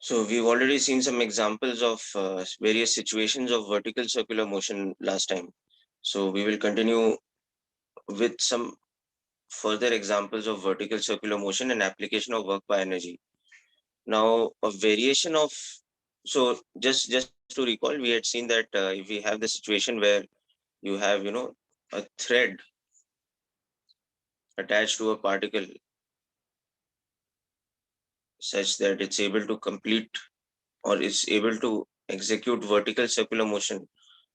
So we've already seen some examples of various situations of vertical circular motion last time. So we will continue with some further examples of vertical circular motion and application of work by energy. Now, a variation of, so just to recall, we had seen that if we have the situation where you have, a thread attached to a particle such that it's able to complete or is able to execute vertical circular motion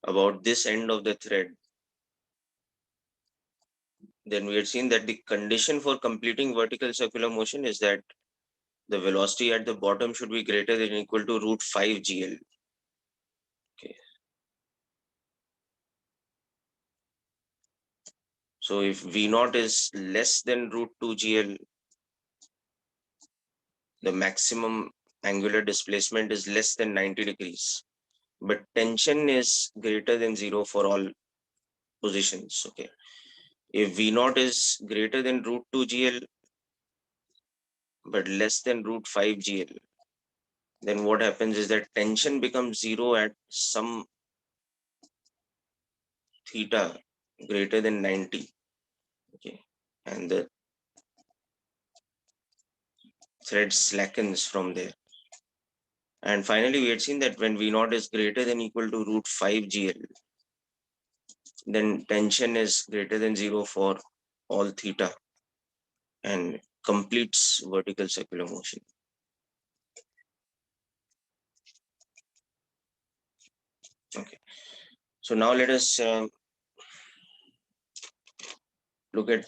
about this end of the thread, then we had seen that the condition for completing vertical circular motion is that the velocity at the bottom should be greater than or equal to root 5 GL. Okay. So if V naught is less than root 2 GL, the maximum angular displacement is less than 90 degrees, but tension is greater than 0 for all positions. Okay. If V naught is greater than root 2 GL, but less than root 5 GL, then what happens is that tension becomes 0 at some theta greater than 90. Okay. And the thread slackens from there. And finally, we had seen that when V naught is greater than equal to root 5 GL, then tension is greater than 0 for all theta and completes vertical circular motion. Okay. So now let us look at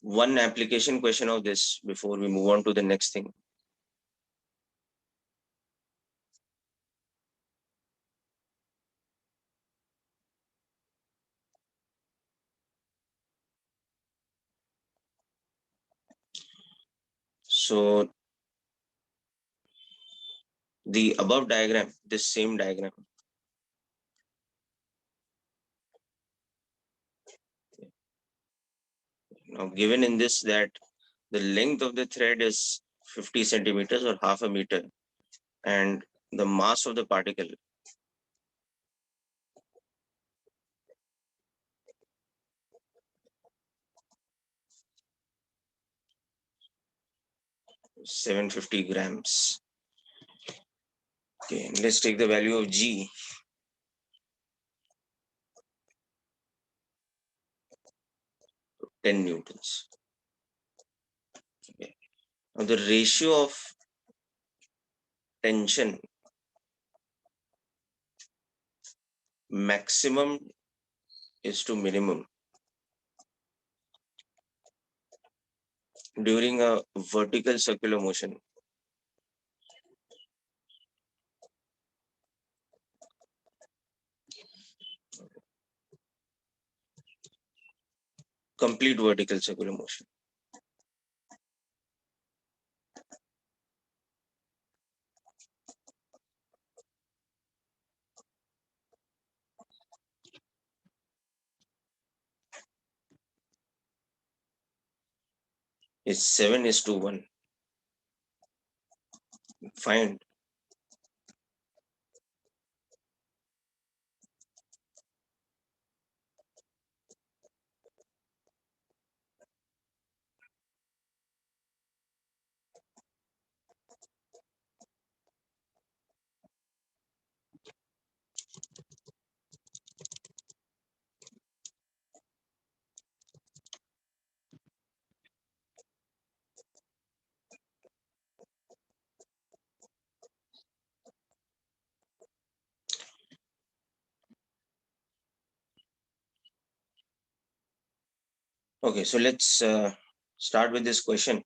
one application question of this before we move on to the next thing. So the above diagram, this same diagram, now given in this that the length of the thread is 50 centimeters or half a meter, and the mass of the particle 750 grams. Okay, let's take the value of G. So 10 newtons. Okay. Now the ratio of tension maximum is to minimum during a vertical circular motion. Complete vertical circular motion. Is 7:1. Find Okay, so let's start with this question.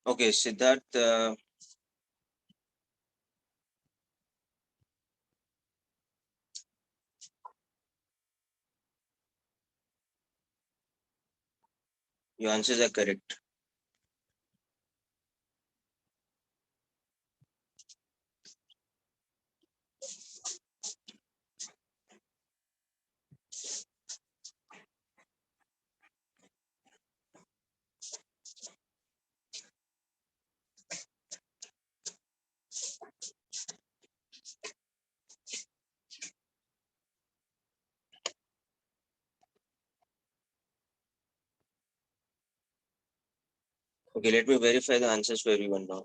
Okay, Siddharth, your answers are correct. Okay, let me verify the answers for everyone now.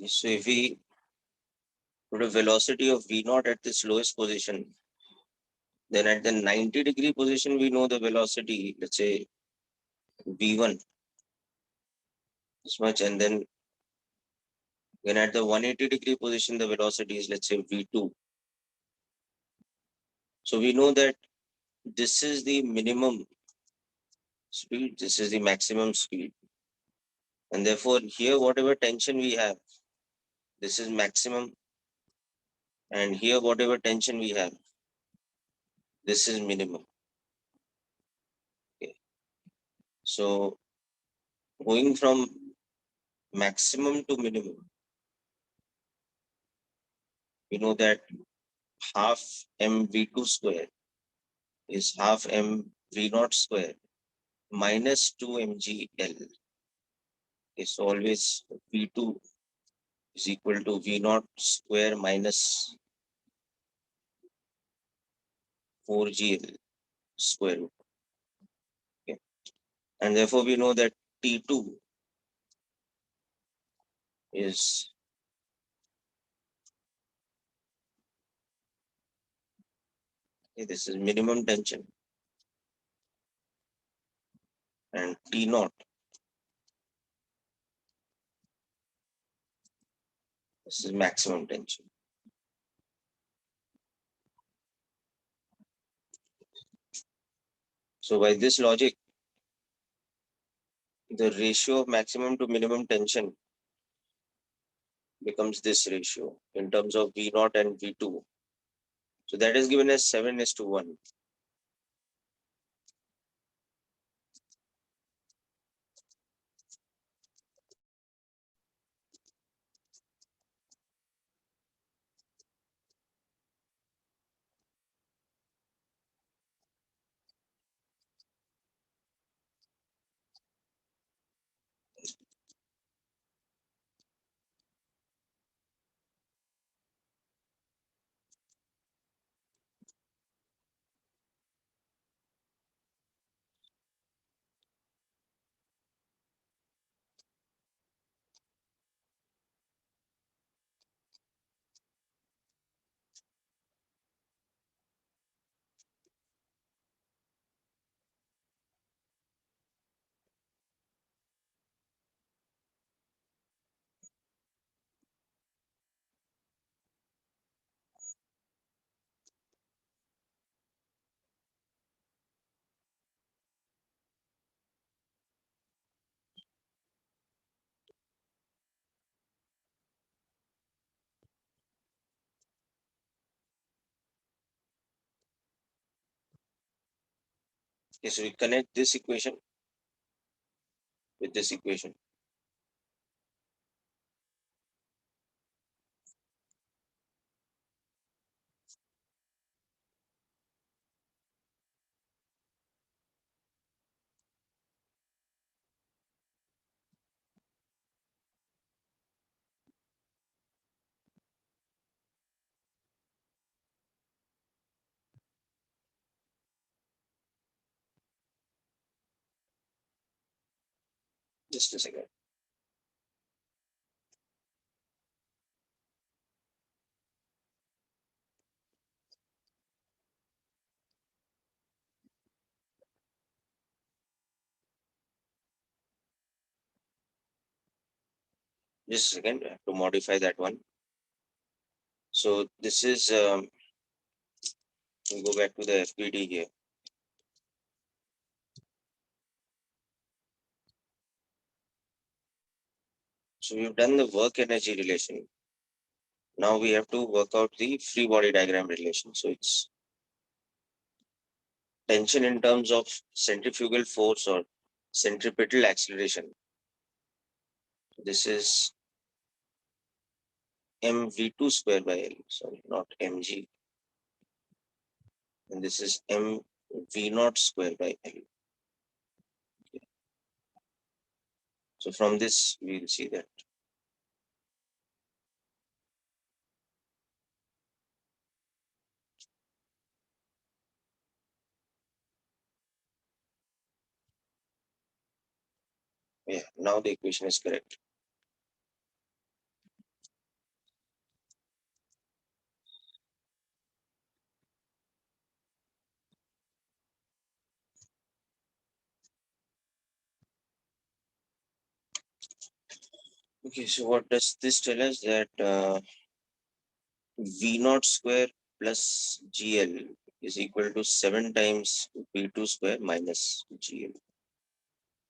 So if we put a velocity of v naught at this lowest position, then at the 90-degree position, we know the velocity, let's say v1 this much, and then when at the 180-degree position, the velocity is, let's say, v2. So we know that this is the minimum speed, this is the maximum speed. And therefore, here, whatever tension we have, this is maximum. And here, whatever tension we have, this is minimum. Okay. So going from maximum to minimum, we know that half mv2 square is half mv naught square minus 2 mgl is always v2 is equal to v naught square minus 4gl square root. Okay. And therefore we know that T2 is this is minimum tension, and T naught, this is maximum tension. So by this logic, the ratio of maximum to minimum tension becomes this ratio in terms of V naught and V2. So that is given as 7:1. Okay, so we connect this equation with this equation. Just a second. Just a second. I have to modify that one. So this is, we go back to the FBD here. So we've done the work energy relation. Now we have to work out the free body diagram relation. So it's tension in terms of centrifugal force or centripetal acceleration. This is mv2 square by L, sorry, not mg. And this is mv0 square by L. Okay. So from this, we'll see that. Yeah, now the equation is correct. Okay, so what does this tell us? That V0 square plus GL is equal to 7 times V2 square minus GL.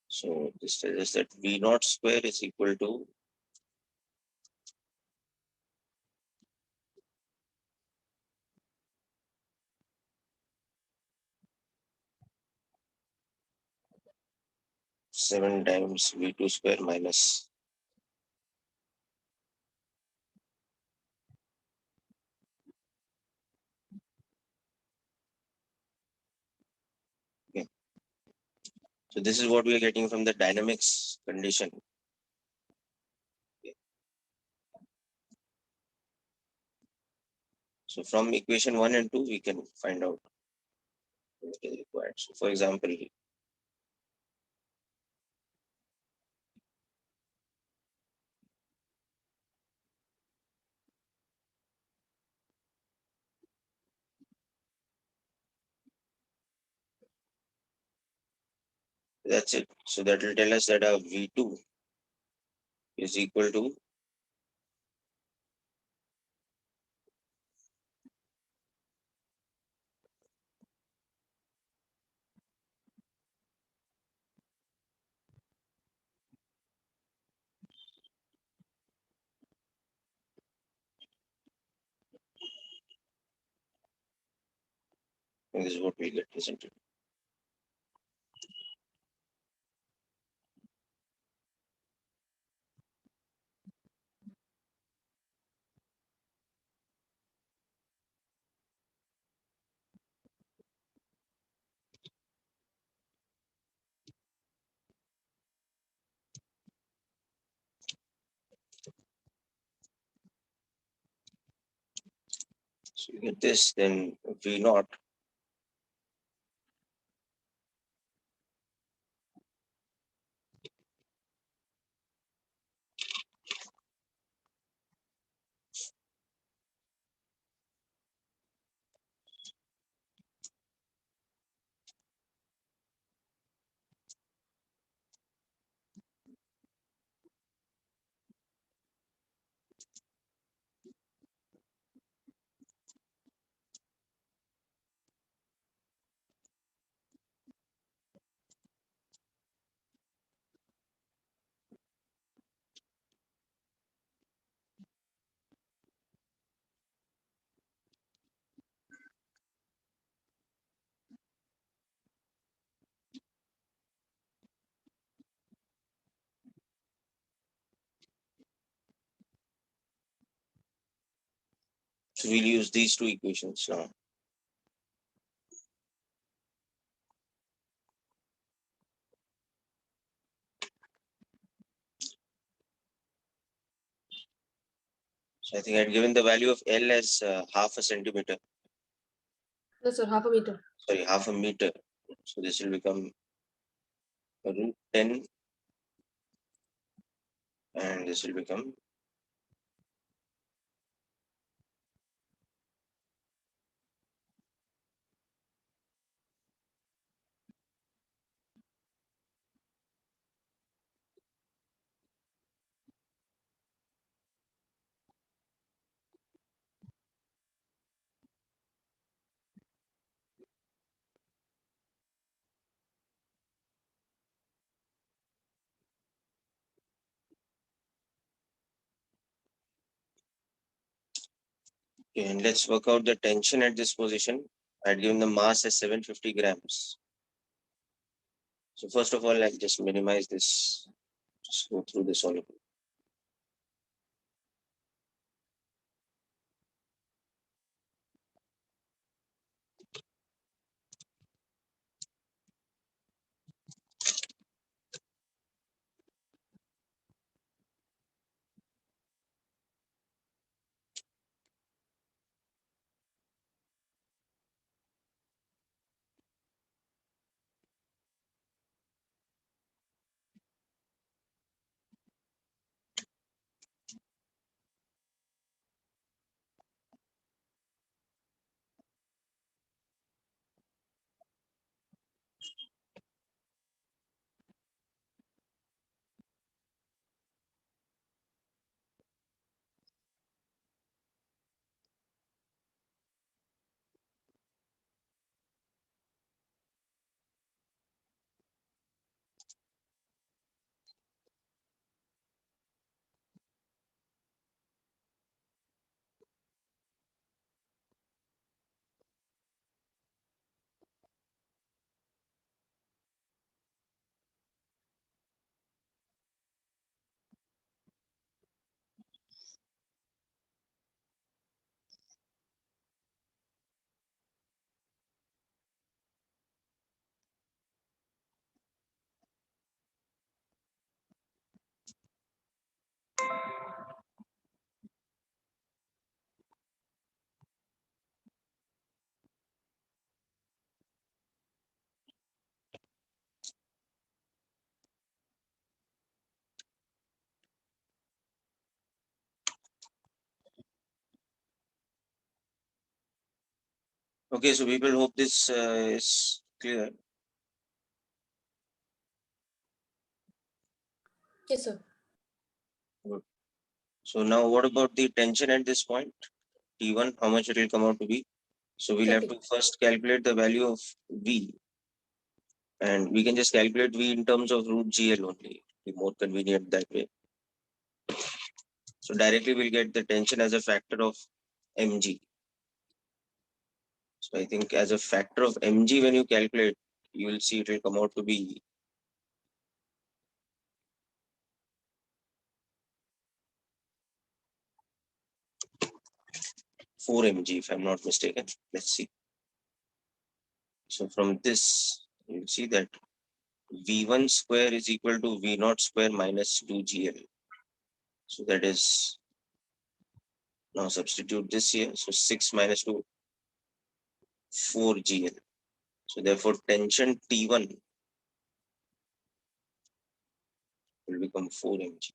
So this tells us that V0 square is equal to 7 times V2 square minus. Okay. So this is what we are getting from the dynamics condition. Okay. So from equation 1 and 2, we can find out what is required. So for example, that's it. So that will tell us that our V2 is equal to and this is what we get, isn't it? So you get this, then V0 So we'll use these two equations now. So I think I'd given the value of L as half a centimeter. Yes, sir, half a meter. Sorry, half a meter. So this will become root 10 and this will become okay, and let's work out the tension at this position. I'd given the mass as 750 grams. So first of all, I'll just minimize this, just go through this all. Okay, so people hope this is clear. Yes, sir. Good. So now what about the tension at this point? T1, how much it will come out to be? So we'll have 30. to first calculate the value of V, and we can just calculate V in terms of root GL only. Be more convenient that way. So directly we'll get the tension as a factor of mg. So I think as a factor of mg, when you calculate, you will see it will come out to be 4 mg if I'm not mistaken. Let's see. So from this, you'll see that V1 square is equal to V0 square minus 2GL. So that is, now substitute this here. So 6 minus 2, 4GL. So therefore tension T1 will become 4 mg.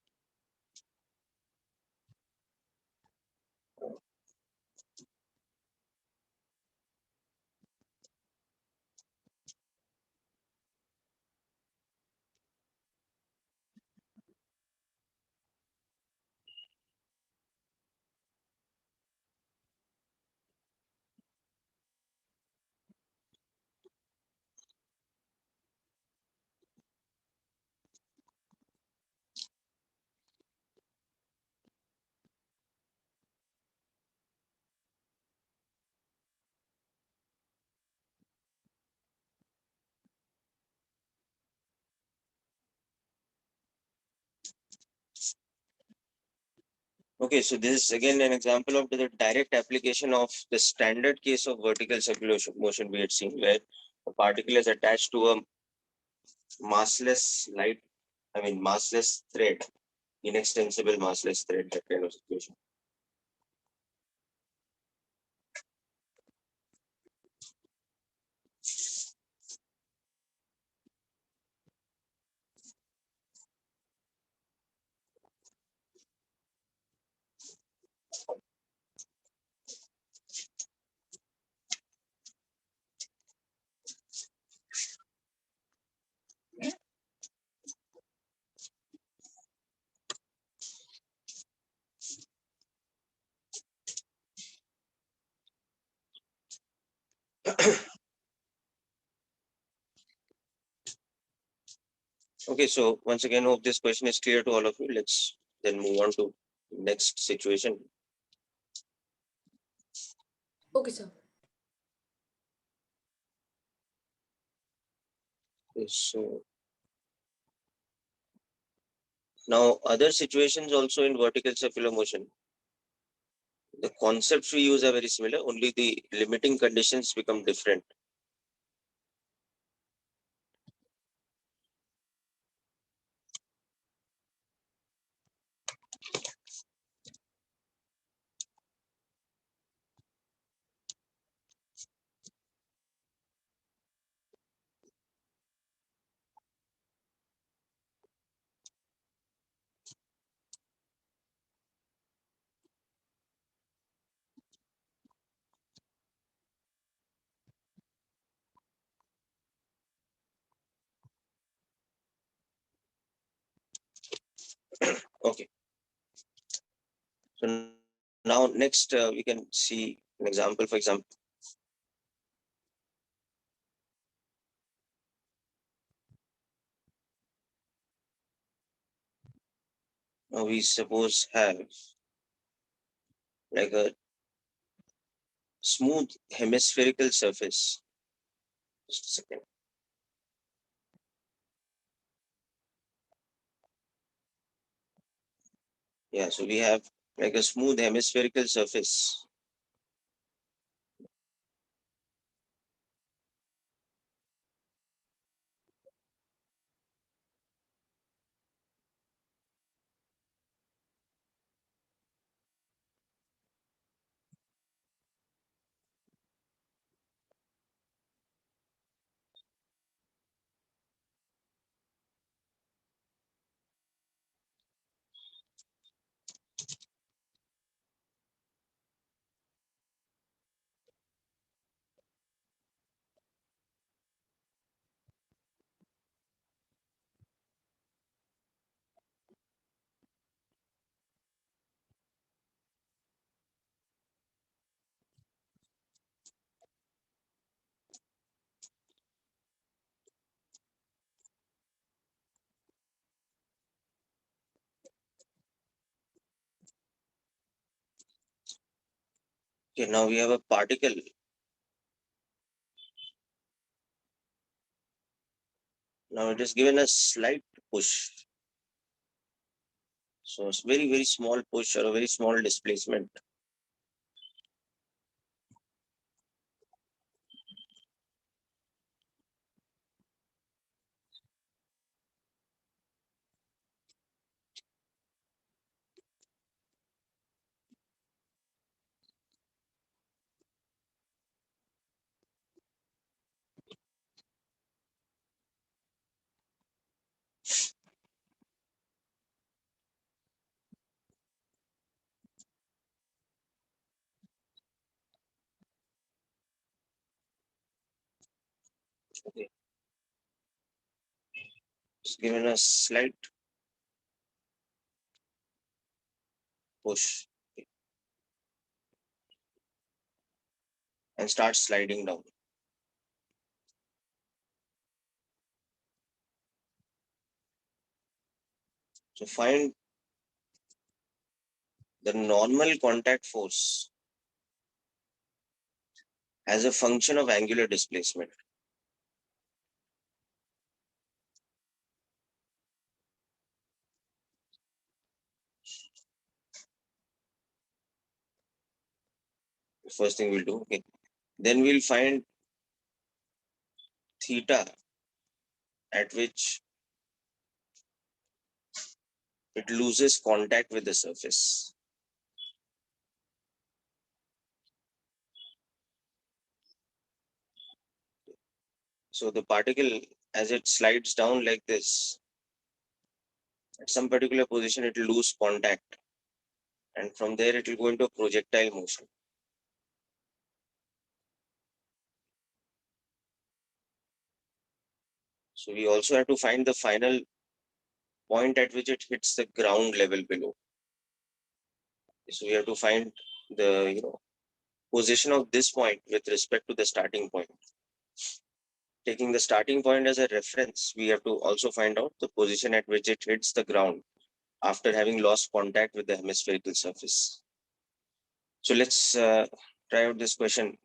Okay, so this is again an example of the direct application of the standard case of vertical circular motion we had seen, where a particle is attached to a massless massless thread, inextensible massless thread, that kind of situation. Okay, so once again, hope this question is clear to all of you. Let's then move on to next situation. Okay, sir. So now other situations also in vertical circular motion. The concepts we use are very similar, only the limiting conditions become different. Okay. So now next we can see an example. For example, now we suppose have like a smooth hemispherical surface. Just a second. Yeah, so we have like a smooth hemispherical surface. Okay, now we have a particle. Now it is given a slight push. So it's very, very small push or a very small displacement. Okay, it's given a slight push, okay, and starts sliding down. So find the normal contact force as a function of angular displacement. The first thing we'll do. Okay. Then we'll find theta at which it loses contact with the surface. So the particle, as it slides down like this, at some particular position, it will lose contact. And from there, it will go into a projectile motion. So we also have to find the final point at which it hits the ground level below. So we have to find the position of this point with respect to the starting point. taking the starting point as a reference, we have to also find out the position at which it hits the ground after having lost contact with the hemispherical surface. So let's try out this question.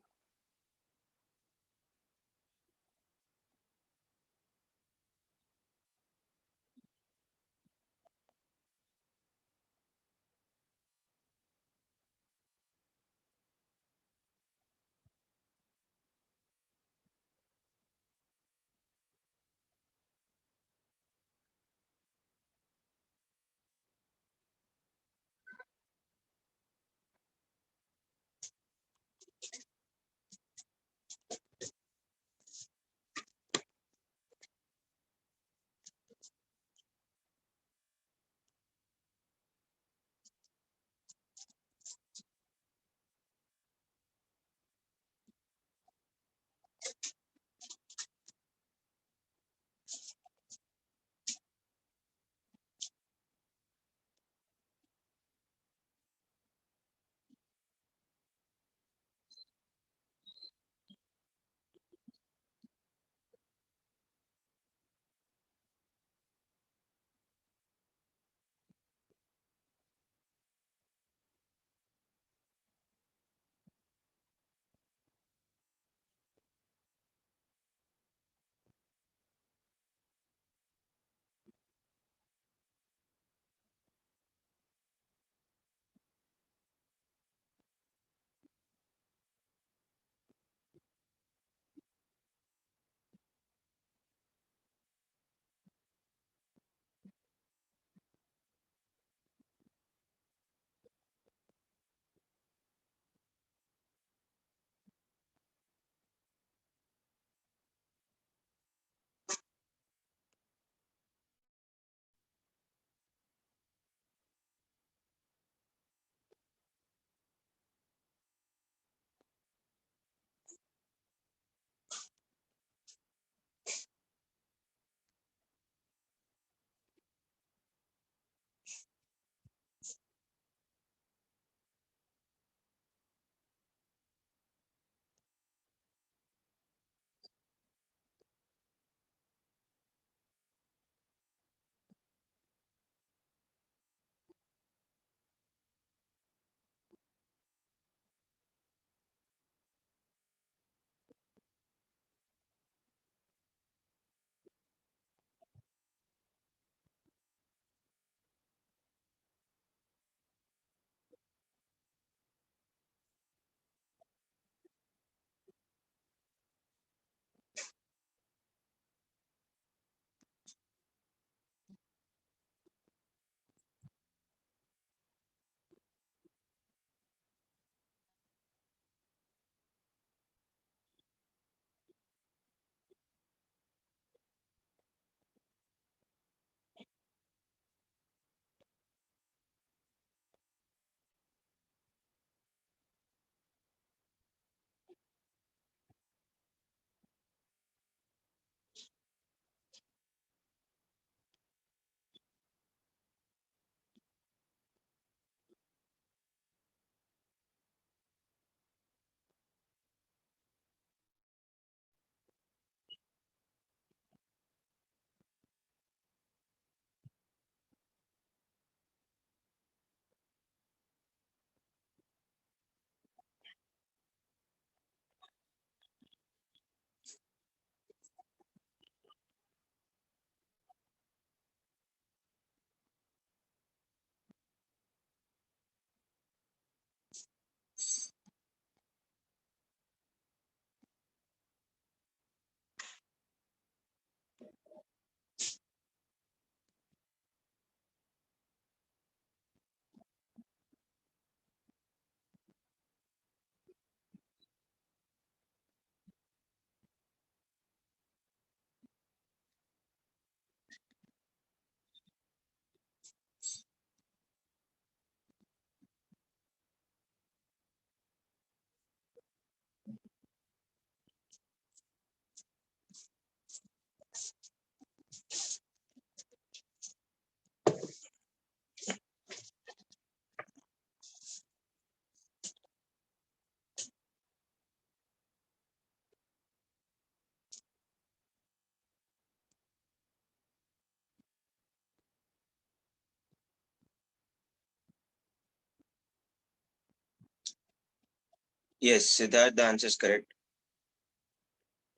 Yes, Siddharth, the answer is correct.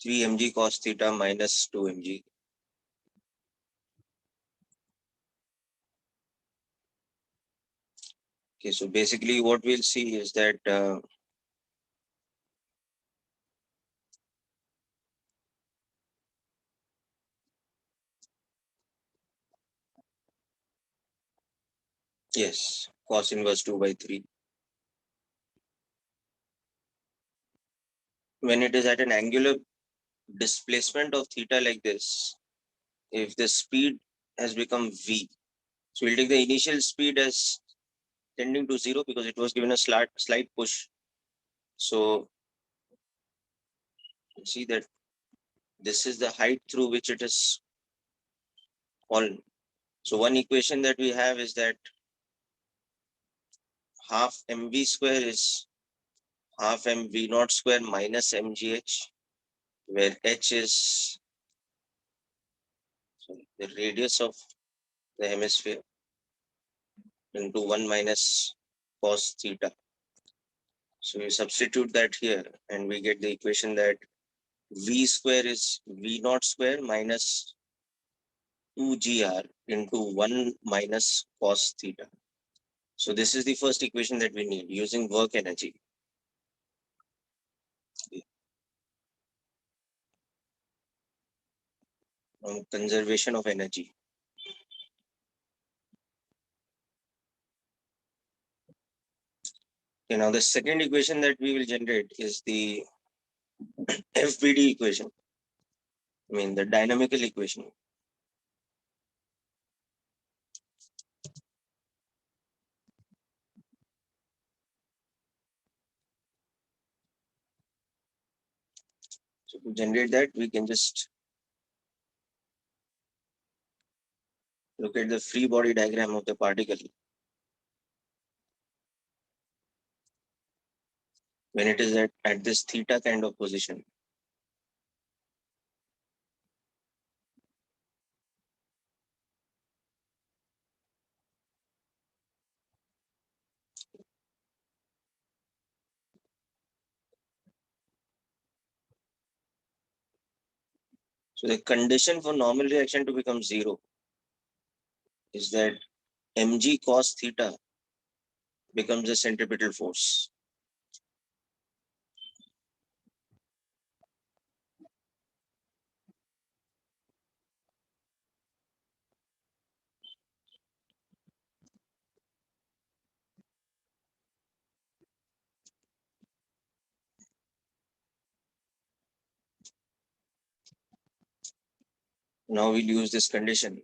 3 mg cos theta minus 2 mg. Okay, so basically what we'll see is that yes, cos inverse 2 by 3. When it is at an angular displacement of theta like this, if the speed has become v, so we'll take the initial speed as tending to 0 because it was given a slight push. So you see that this is the height through which it is fallen. So one equation that we have is that half mv square is half mv naught square minus mgh, where h is the radius of the hemisphere into 1 minus cos theta. So we substitute that here and we get the equation that v square is v naught square minus 2gr into 1 minus cos theta. So this is the first equation that we need using work energy. Conservation of energy. Okay, now the second equation that we will generate is the Fbd equation. I mean the dynamical equation. So to generate that, we can just look at the free body diagram of the particle. When it is at this theta kind of position. So the condition for normal reaction to become 0 is that mg cos theta becomes a centripetal force. Now we'll use this condition.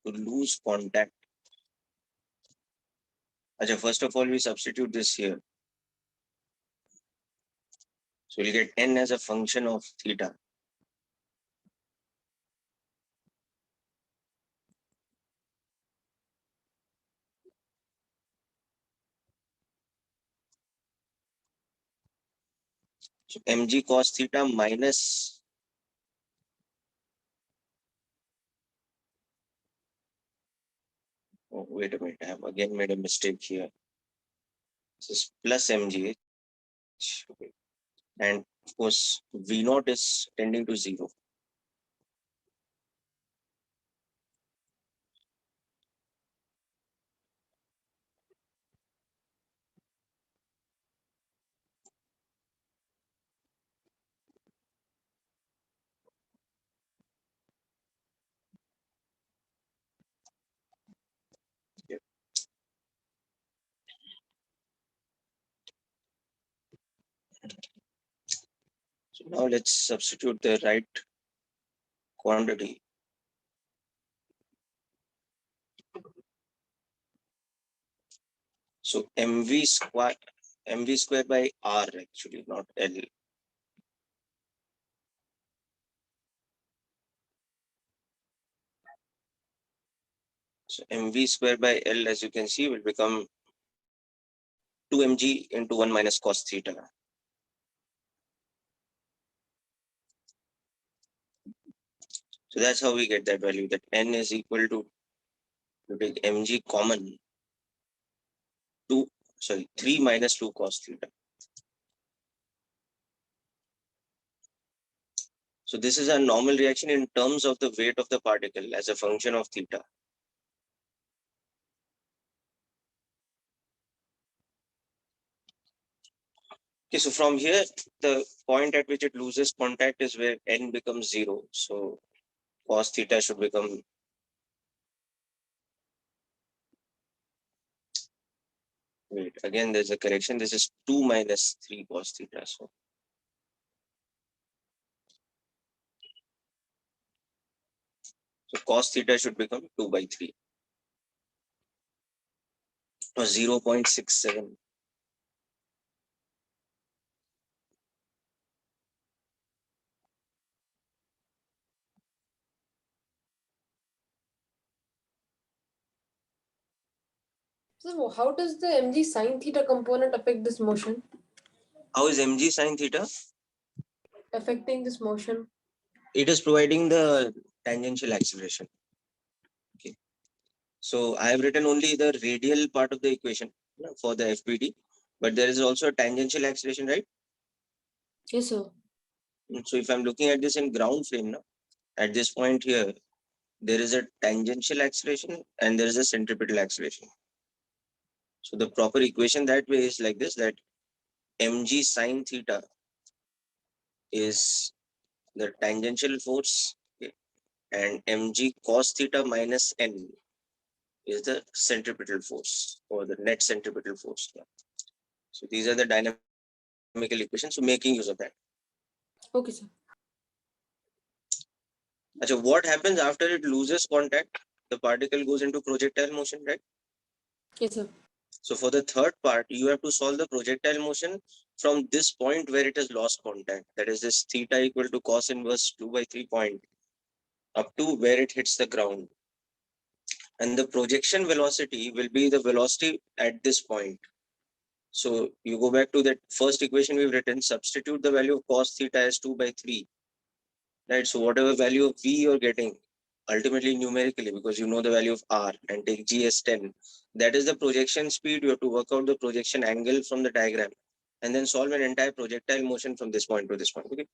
To lose contact. Achha, first of all, we substitute this here. So we'll get n as a function of theta. So mg cos theta minus oh, wait a minute, I have again made a mistake here. This is plus mgh. Okay. And of course, v naught is tending to 0. Yeah. So now let's substitute the right quantity. So mv square by r actually, not L. So mv square by L, as you can see, will become 2 mg into 1 minus cos theta. So that's how we get that value, that n is equal to, you take mg common, 3 minus 2 cos theta. So this is a normal reaction in terms of the weight of the particle as a function of theta. Okay, so from here, the point at which it loses contact is where n becomes 0. So cos theta should become, wait, again, there's a correction. This is 2 minus 3 cos theta. So cos theta should become 2 by 3 or 0.67. So how does the mg sine theta component affect this motion? How is mg sine theta? Affecting this motion? It is providing the tangential acceleration. Okay. So I have written only the radial part of the equation for the Fbd, but there is also a tangential acceleration, right? Yes, sir. So if I'm looking at this in ground frame now, at this point here, there is a tangential acceleration and there is a centripetal acceleration. So the proper equation that way is like this, that mg sine theta is the tangential force, okay, and mg cos theta minus n is the centripetal force or the net centripetal force. So these are the dynamical equations. So making use of that. Okay, sir. So what happens after it loses contact? The particle goes into projectile motion, right? Yes, sir. So for the third part, you have to solve the projectile motion from this point where it has lost contact. That is this theta equal to cos inverse 2 by 3 point up to where it hits the ground. And the projection velocity will be the velocity at this point. So you go back to that first equation we've written, substitute the value of cos theta as 2 by 3. Right. So whatever value of V you're getting, ultimately numerically, because you know the value of R, and take G as 10, that is the projection speed. You have to work out the projection angle from the diagram and then solve an entire projectile motion from this point to this point. Okay.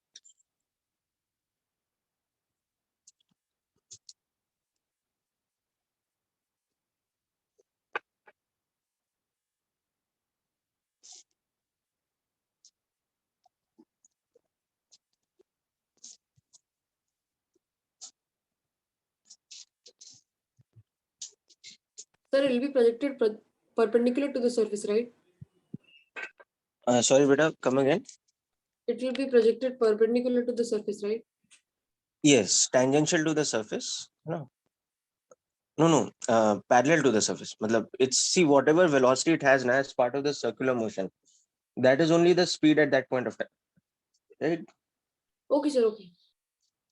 Sir, it will be projected perpendicular to the surface, right? Sorry, beta, come again. It will be projected perpendicular to the surface, right? Yes, tangential to the surface. No, parallel to the surface. It's, see, whatever velocity it has now as part of the circular motion, that is only the speed at that point of time, right? Okay, sir.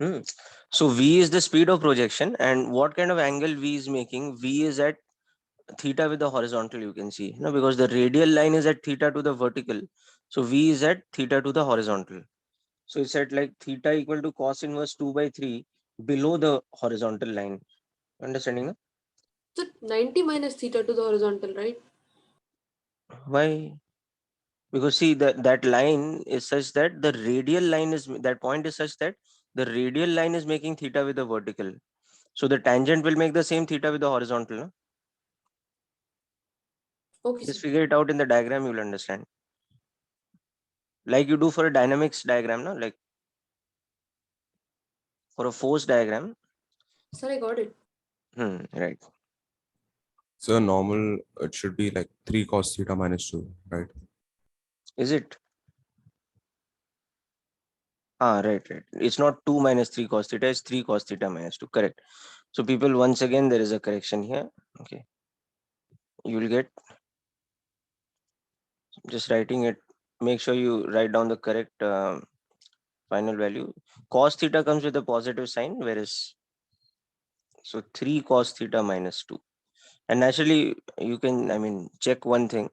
Okay. So V is the speed of projection, and what kind of angle V is making? V is at theta with the horizontal, you can see, because the radial line is at theta to the vertical. So V is at theta to the horizontal. So it's at like theta equal to cos inverse 2 by 3 below the horizontal line. Understanding? No? So 90 minus theta to the horizontal, right? Why? Because see, that line is such that the radial line is, that point is such that the radial line is making theta with the vertical. So the tangent will make the same theta with the horizontal. No? Okay, Just sir. figure it out in the diagram, you will understand. Like you do for a dynamics diagram, no? Like for a force diagram. Sir, I got it. Right. So normal, it should be like 3 cos theta minus 2, right? Is it? Right. It's not 2 minus 3 cos theta, it's 3 cos theta minus 2. Correct. So people, once again, there is a correction here. Okay. You will get, just writing it, make sure you write down the correct final value. Cos theta comes with a positive sign, whereas, so 3 cos theta minus 2. And naturally, you can, check one thing,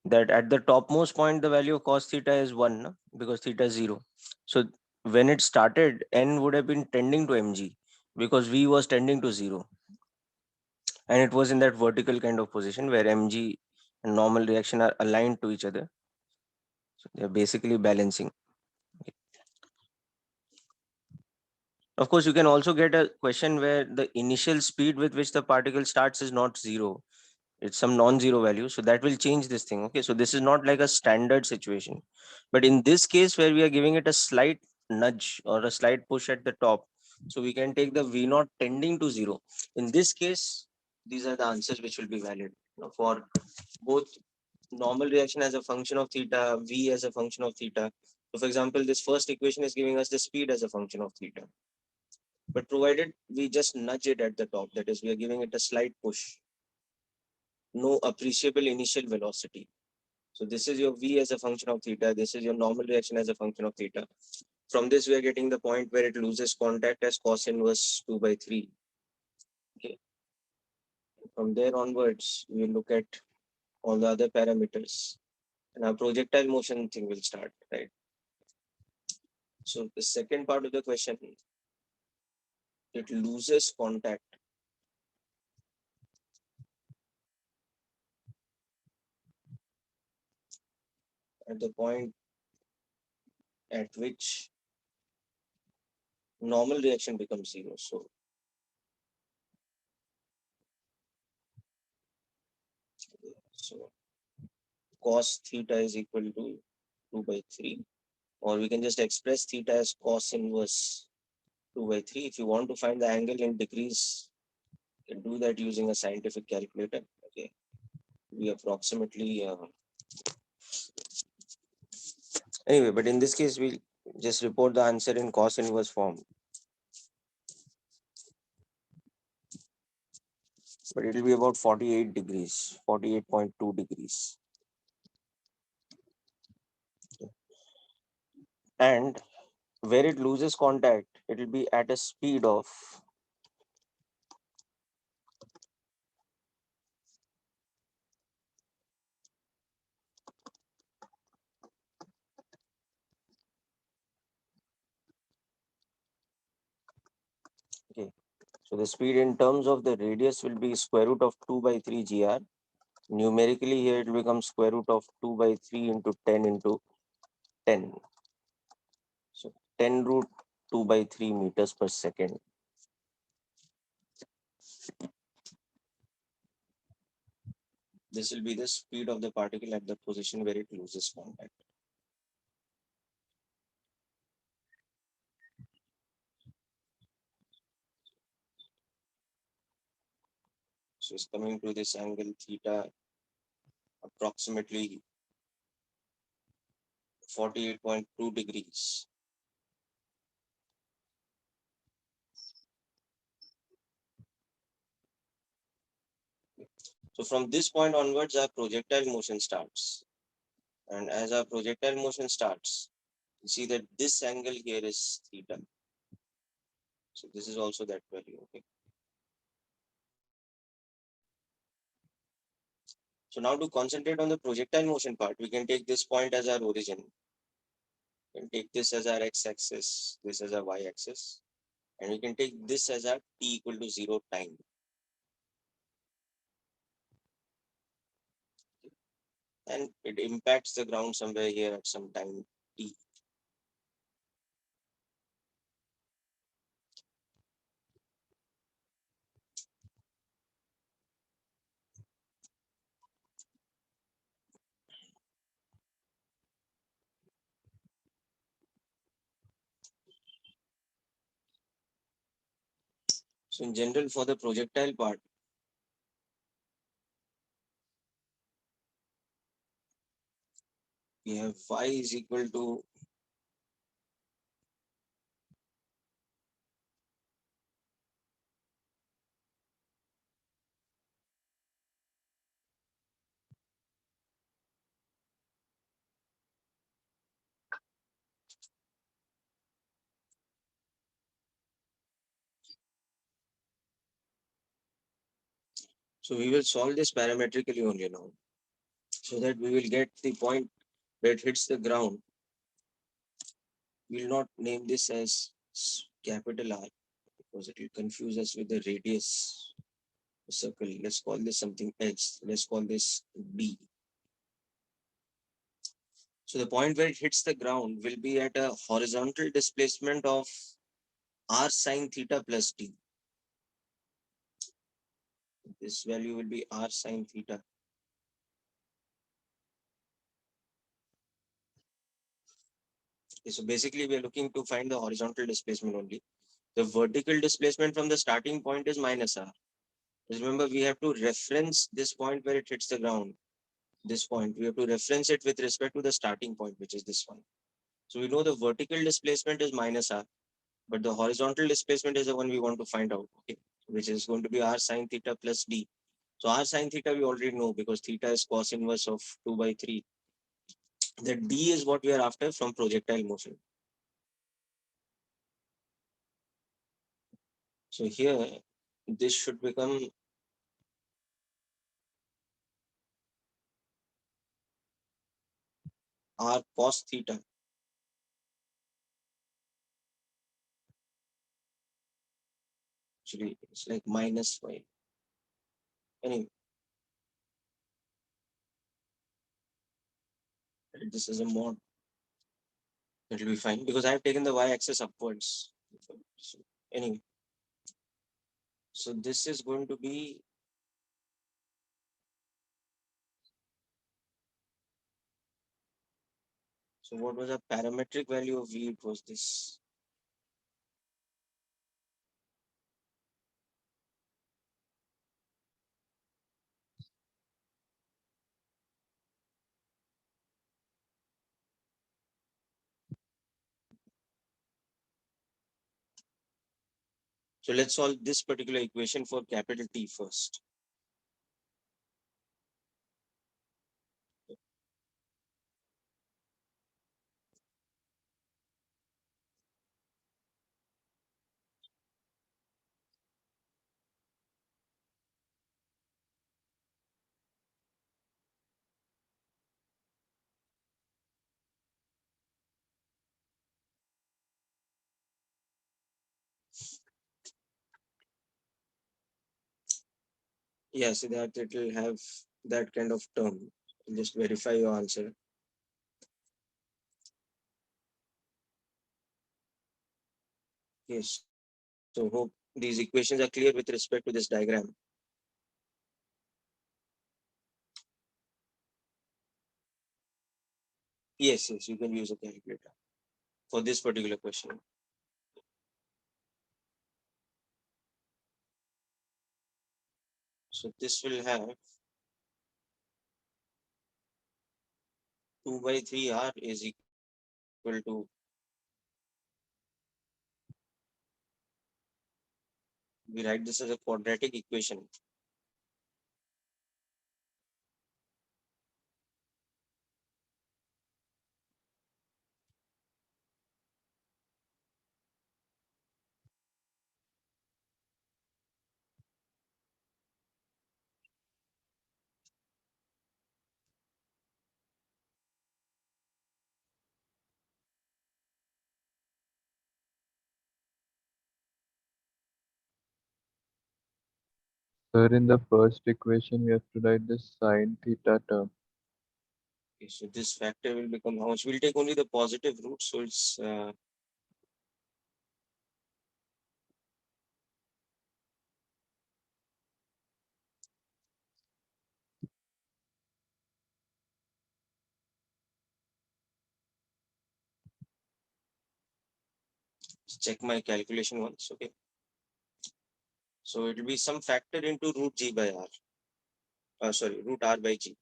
that at the topmost point, the value of cos theta is 1, no? Because theta is 0. So when it started, n would have been tending to mg. because V was tending to 0. And it was in that vertical kind of position where mg and normal reaction are aligned to each other. So they're basically balancing. Of course, you can also get a question where the initial speed with which the particle starts is not 0. It's some non-zero value. So that will change this thing. Okay. So this is not like a standard situation. But in this case where we are giving it a slight nudge or a slight push at the top, so we can take the V naught tending to 0. In this case, these are the answers which will be valid, for both normal reaction as a function of theta, V as a function of theta. So for example, this first equation is giving us the speed as a function of theta. But provided we just nudge it at the top, that is, we are giving it a slight push, no appreciable initial velocity. So this is your V as a function of theta. This is your normal reaction as a function of theta. From this, we are getting the point where it loses contact as cos inverse 2 by 3. Okay. From there onwards, we look at all the other parameters. And our projectile motion thing will start, right? So the second part of the question, it loses contact at the point at which normal reaction becomes 0. So cos theta is equal to 2 by 3, or we can just express theta as cos inverse 2 by 3. If you want to find the angle in degrees, you can do that using a scientific calculator. Okay, we approximately anyway, but in this case, we'll just report the answer in cos inverse form. But it will be about 48 degrees, 48.2 degrees. And where it loses contact, it will be at a speed of okay. So the speed in terms of the radius will be square root of 2 by 3 gr. Numerically here it becomes square root of 2 by 3 into 10 into 10. So 10 root 2 by 3 meters per second. This will be the speed of the particle at the position where it loses contact. So it's coming to this angle theta, approximately 48.2 degrees. So from this point onwards, our projectile motion starts. And as our projectile motion starts, you see that this angle here is theta. So this is also that value. Okay. So now to concentrate on the projectile motion part, we can take this point as our origin. We can take this as our x-axis, this as our y-axis, and we can take this as our t equal to 0 time. And it impacts the ground somewhere here at some time t. So in general, for the projectile part, we have y is equal to so we will solve this parametrically only now, so that we will get the point where it hits the ground. We will not name this as capital R. because it will confuse us with the radius circle. Let's call this something else. Let's call this D. So the point where it hits the ground will be at a horizontal displacement of r sine theta plus d. This value will be r sine theta. Okay, so basically we are looking to find the horizontal displacement only. The vertical displacement from the starting point is minus r. Remember, we have to reference this point where it hits the ground. This point, we have to reference it with respect to the starting point, which is this one. So we know the vertical displacement is minus r, but the horizontal displacement is the one we want to find out, okay, which is going to be r sine theta plus d. So r sine theta we already know because theta is cos inverse of 2 by 3. The d is what we are after from projectile motion. So here, this should become r cos theta. Actually, it's like minus y. Anyway, this is a mod. It will be fine because I have taken the y-axis upwards. So, anyway, so this is going to be so what was a parametric value of v? It was this. So let's solve this particular equation for capital T first. Yeah, so that it will have that kind of term. Just verify your answer. Yes. So hope these equations are clear with respect to this diagram. Yes, yes, you can use a calculator for this particular question. So this will have 2 by 3r is equal to, we write this as a quadratic equation. Sir, in the first equation, we have to write the sine theta term. Okay, so this factor will become how much? We'll take only the positive root. So it's check my calculation once. Okay. So it will be some factor into root g by r. Sorry, root r by g.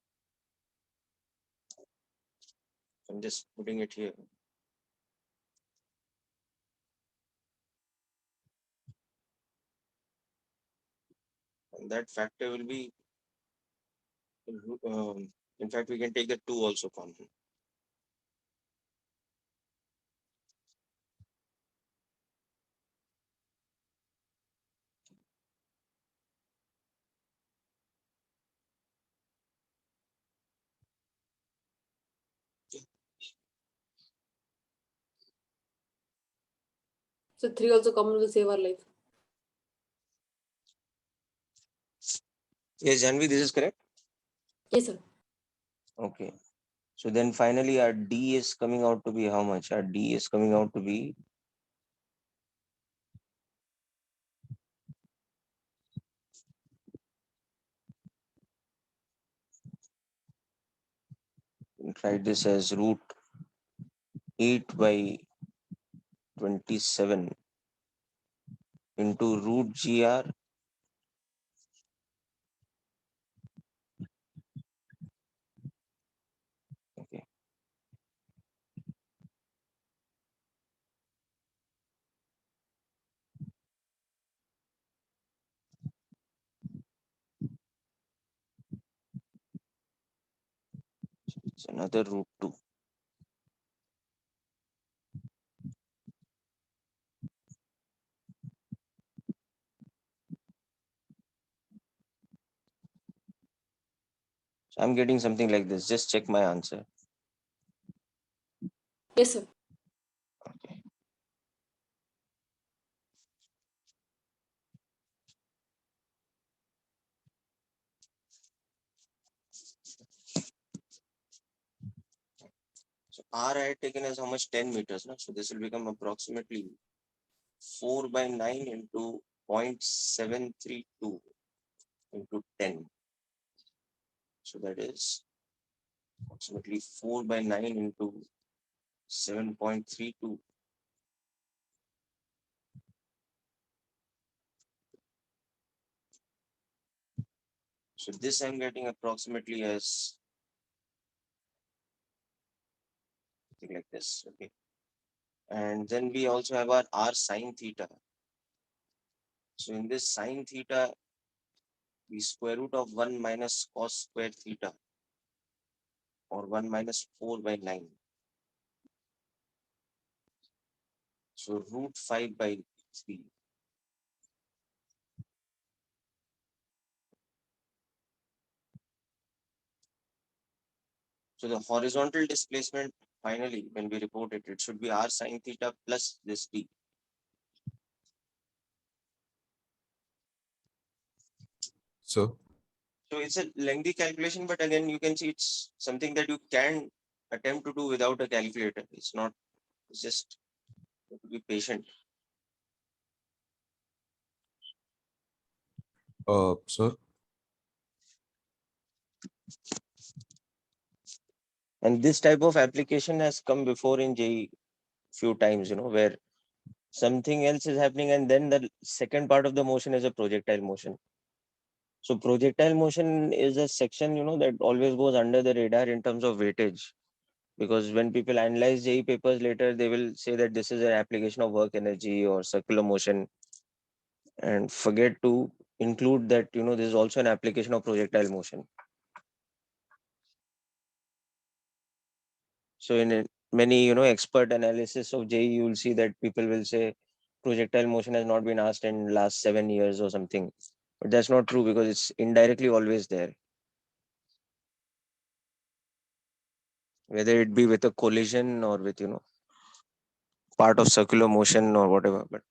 I'm just putting it here. And that factor will be, in fact, we can take the 2 also common. So 3 also common will save our life. Yes, Janvi, this is correct. Yes, sir. Okay. So then finally our D is coming out to be how much? Our D is coming out to be write this as root 8/27 into root GR. Okay. So it's another root 2. So I'm getting something like this. Just check my answer. Yes, sir. Okay. So R I had taken as how much? 10 meters. No? So this will become approximately 4/9 into 0.732 into 10. So that is approximately 4/9 into 7.32. So this I'm getting approximately as something like this. Okay. And then we also have our R sine theta. So in this sine theta, the square root of 1 minus cos square theta, or 1 minus 4/9. So root 5/3. So the horizontal displacement, finally, when we report it, it should be R sine theta plus this d. So So it's a lengthy calculation, but again, you can see it's something that you can attempt to do without a calculator. It's not, it's just you have to be patient. sir, And this type of application has come before in JEE few times, where something else is happening and then the second part of the motion is a projectile motion. So projectile motion is a section, that always goes under the radar in terms of weightage. Because when people analyze JEE papers later, they will say that this is an application of work energy or circular motion, and forget to include that, this is also an application of projectile motion. So in many, expert analysis of JEE, you will see that people will say projectile motion has not been asked in last 7 years or something. But that's not true because it's indirectly always there. Whether it be with a collision or with, part of circular motion or whatever. But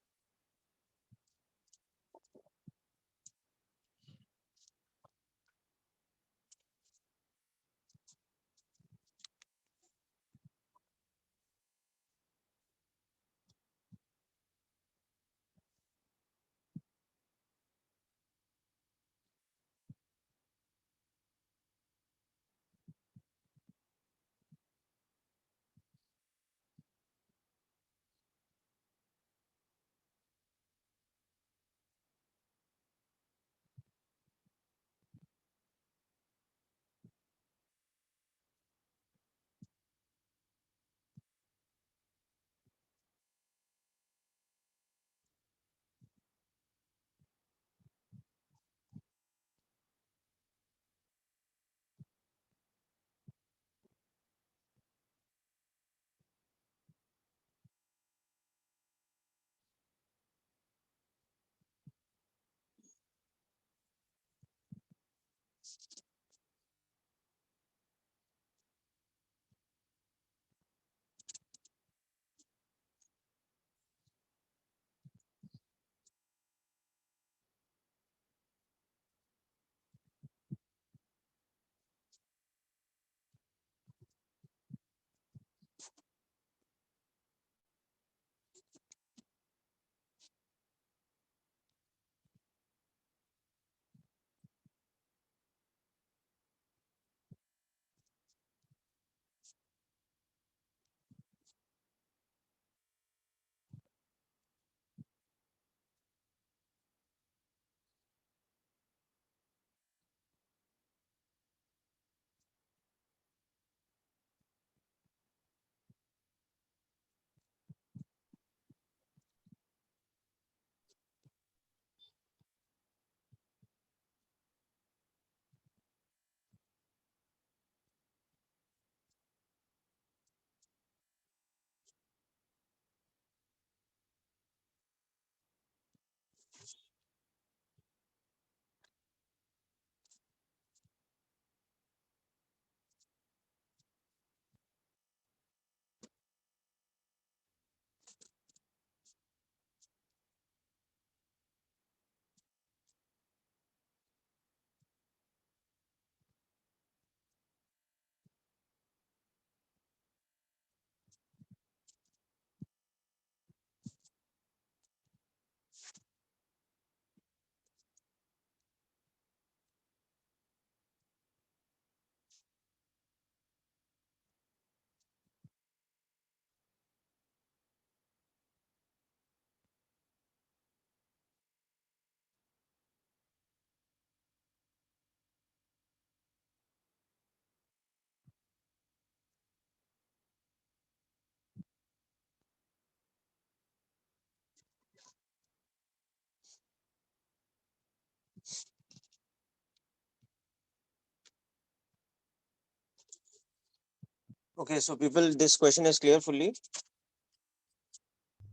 Okay, so people, this question is clear fully.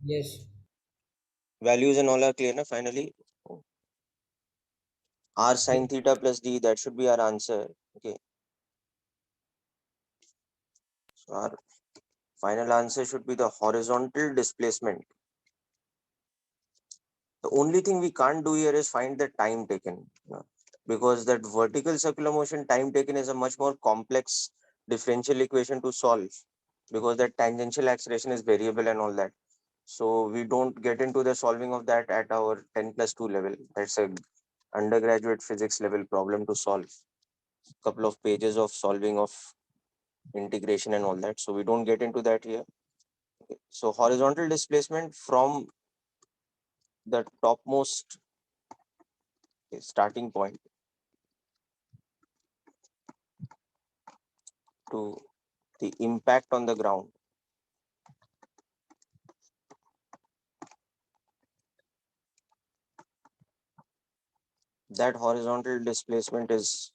Yes. Values and all are clear, na, finally. R sine theta plus d, that should be our answer. Okay. So our final answer should be the horizontal displacement. The only thing we can't do here is find the time taken, because that vertical circular motion time taken is a much more complex differential equation to solve, because that tangential acceleration is variable and all that. So we don't get into the solving of that at our 10+2 level. That's a undergraduate physics level problem to solve. Couple of pages of solving of integration and all that. So we don't get into that here. Okay. So horizontal displacement from the topmost starting point to the impact on the ground. That horizontal displacement is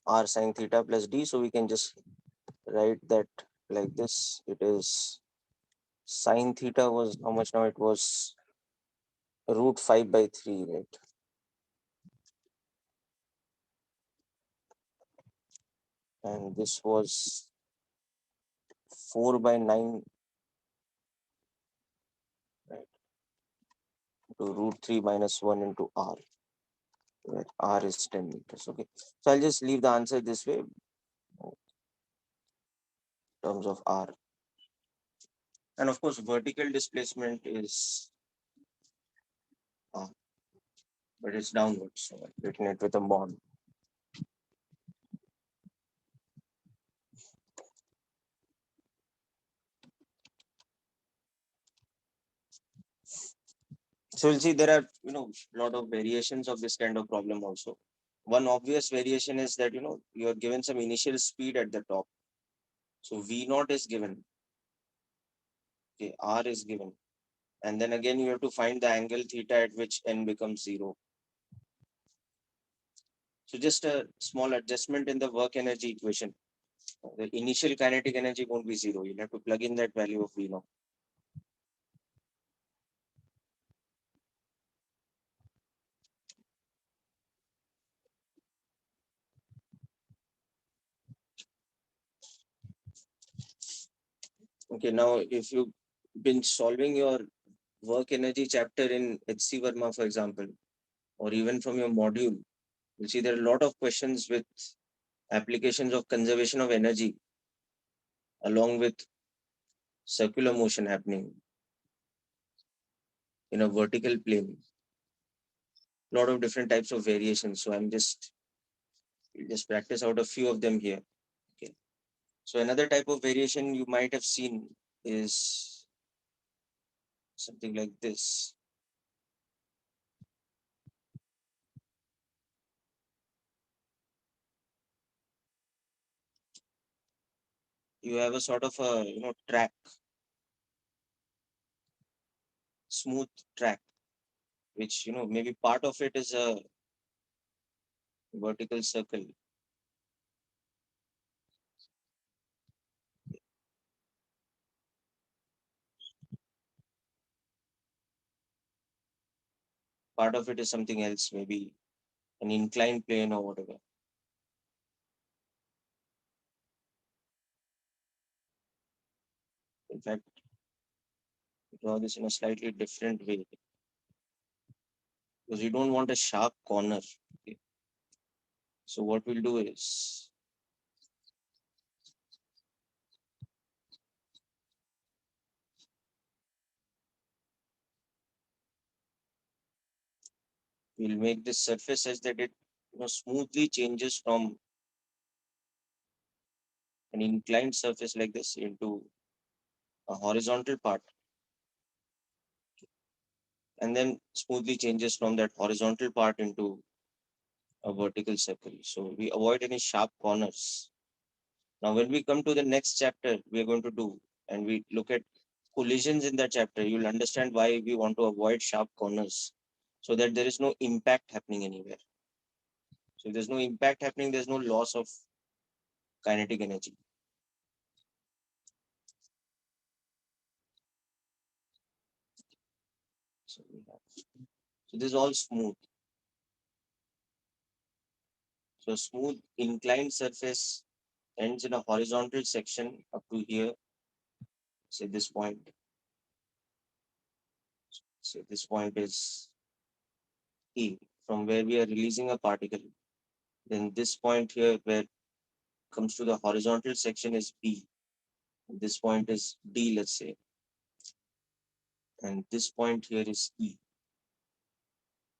r sine theta plus d. So we can just write that like this. It is sine theta was how much now? It was root 5/3, right? And this was 4/9, right, to root 3 minus 1 into r, where r is 10 meters. Okay, so I'll just leave the answer this way in terms of r. And of course, vertical displacement is r, but it's downwards. So I've written it with a bond. So we'll see there are, a lot of variations of this kind of problem also. One obvious variation is that, you're given some initial speed at the top. So V naught is given. Okay, R is given. And then again, you have to find the angle theta at which n becomes 0. So just a small adjustment in the work energy equation. The initial kinetic energy won't be 0. You'll have to plug in that value of V naught. Okay, now if you've been solving your work energy chapter in HC Verma, for example, or even from your module, you'll see there are a lot of questions with applications of conservation of energy along with circular motion happening in a vertical plane. A lot of different types of variations. So I'm just practice out a few of them here. Okay. So another type of variation you might have seen is something like this. You have a sort of a track, smooth track, which maybe part of it is a vertical circle. Part of it is something else, maybe an inclined plane or whatever. In fact, draw this in a slightly different way because you don't want a sharp corner. Okay. So what we'll do is we'll make this surface such that it smoothly changes from an inclined surface like this into a horizontal part, and then smoothly changes from that horizontal part into a vertical circle. So we avoid any sharp corners. Now, when we come to the next chapter, we are going to do, and we look at collisions in that chapter, you'll understand why we want to avoid sharp corners so that there is no impact happening anywhere. So if there's no impact happening, there's no loss of kinetic energy. So this is all smooth. So smooth inclined surface ends in a horizontal section up to here, say this point. So this point is E, from where we are releasing a particle. Then this point here where comes to the horizontal section is B. This point is D, let's say. And this point here is E.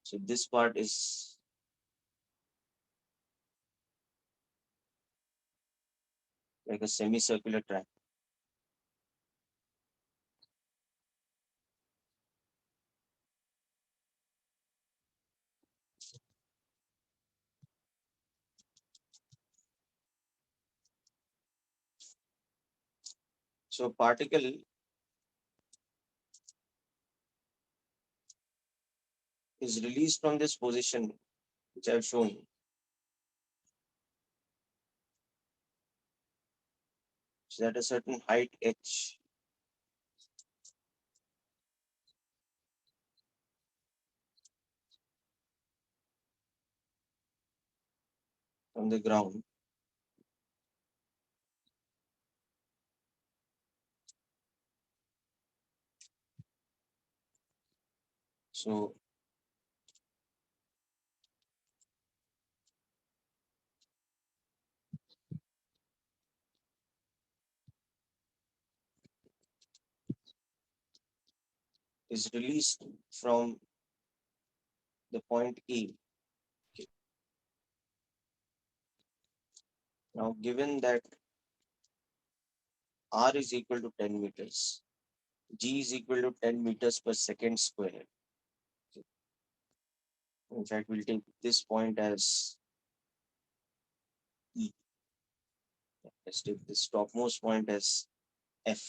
So this part is like a semicircular track. So particle is released from this position, which I've shown. So at a certain height h. From the ground. So is released from the point A. Okay. Now given that R is equal to 10 meters, G is equal to 10 meters per second square. Okay. In fact, we'll take this point as E. Let's take this topmost point as F.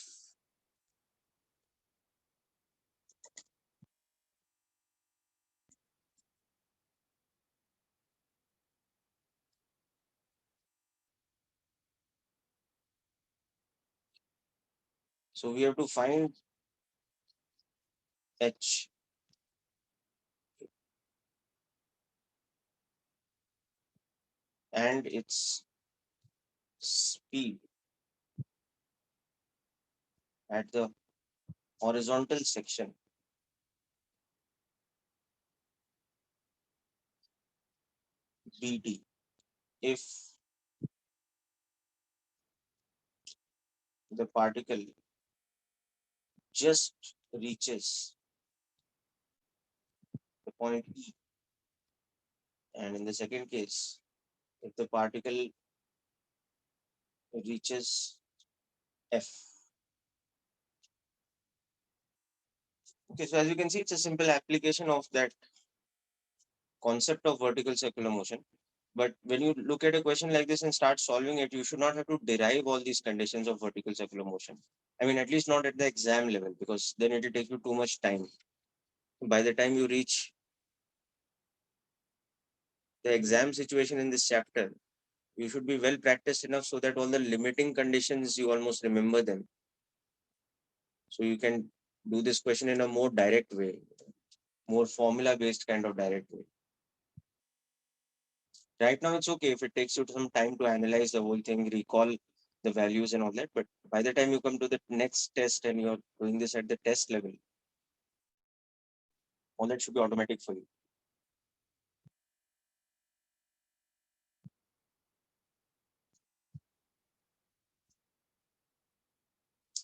So we have to find H. And its speed at the horizontal section BD. If the particle just reaches the point E, and in the second case, if the particle reaches F. Okay, so as you can see, it's a simple application of that concept of vertical circular motion. But when you look at a question like this and start solving it, you should not have to derive all these conditions of vertical circular motion. I mean, at least not at the exam level, because then it will take you too much time. By the time you reach the exam situation in this chapter, you should be well practiced enough so that all the limiting conditions, you almost remember them. So you can do this question in a more direct way, more formula based kind of direct way. Right now, it's okay if it takes you some time to analyze the whole thing, recall the values and all that. But by the time you come to the next test and you're doing this at the test level, all that should be automatic for you.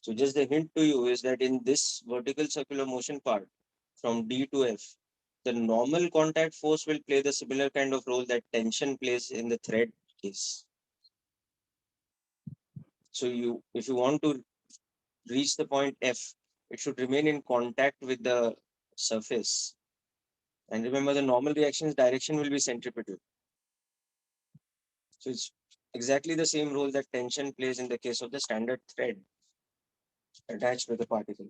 So just the hint to you is that in this vertical circular motion part from D to F, the normal contact force will play the similar kind of role that tension plays in the thread case. So if you want to reach the point F, it should remain in contact with the surface. And remember, the normal reaction's direction will be centripetal. So it's exactly the same role that tension plays in the case of the standard thread attached with the particle.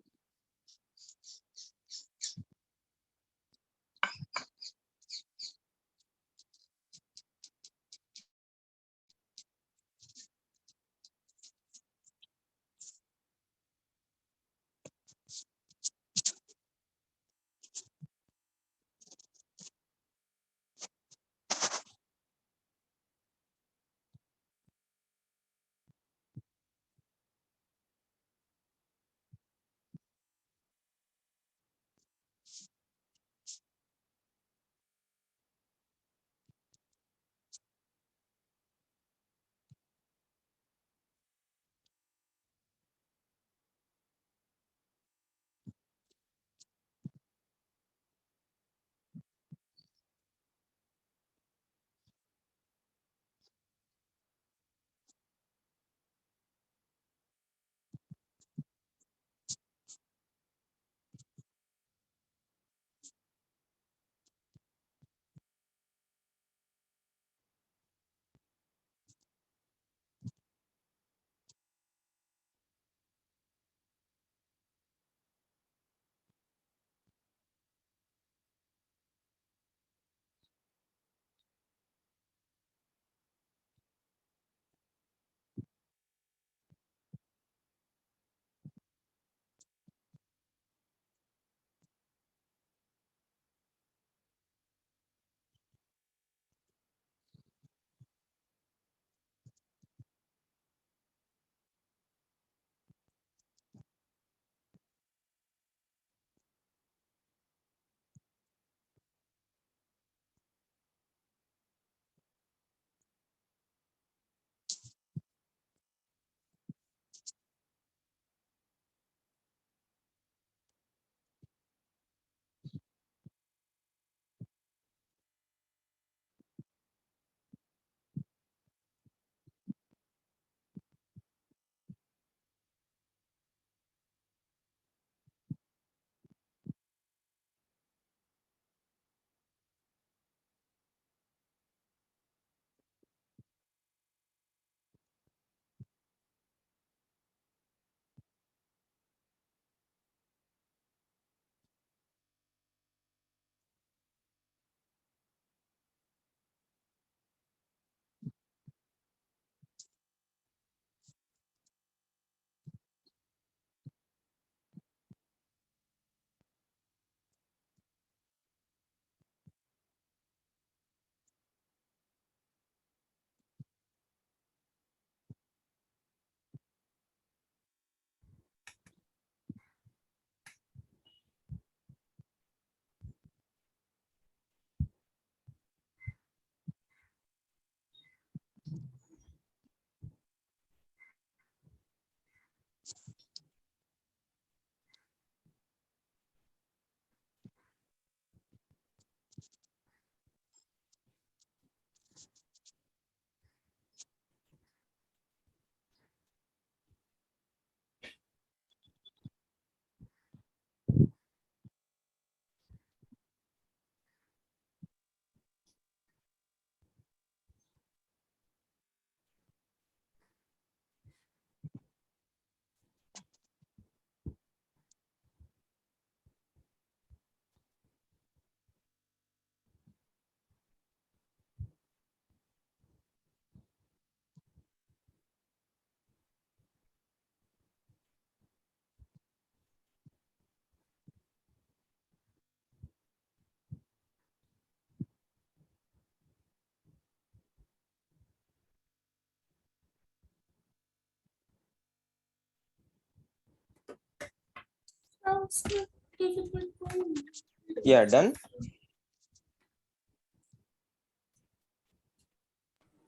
Yeah, done.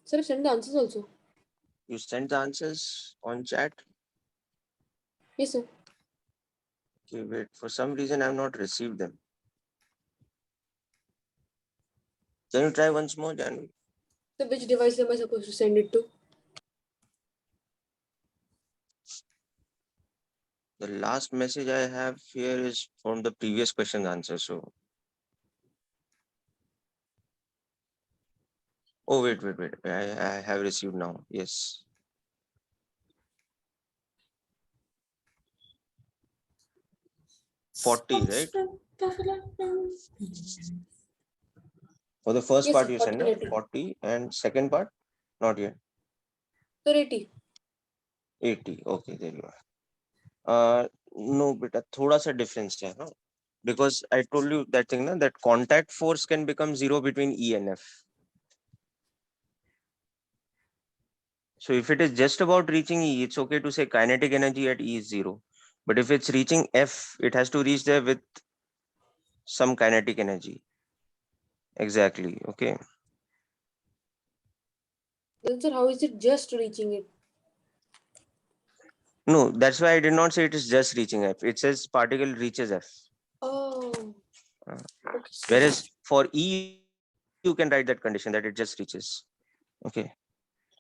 Sir, send the answers also. You sent the answers on chat. Yes, sir. Okay, wait. For some reason, I have not received them. Can you try once more, Janu? So which device am I supposed to send it to? The last message I have here is from the previous question answer. So, oh wait. I have received now. Yes. $40, right? For the first Yes, part sir. you 40 sent, and no? 80. 40, and second part, not yet. Sir, 80. 80. Okay, there you are. No, beta, thoda sa difference hai, no? Because I told you that thing, na, that contact force can become 0 between E and F. So if it is just about reaching E, it's okay to say kinetic energy at E is 0. But if it's reaching F, it has to reach there with some kinetic energy. Exactly. Okay. Then, sir, how is it just reaching it? No, that's why I did not say it is just reaching F. It says particle reaches F. Oh. Uh, Okay, sir. Whereas for E, you can write that condition that it just reaches. Okay.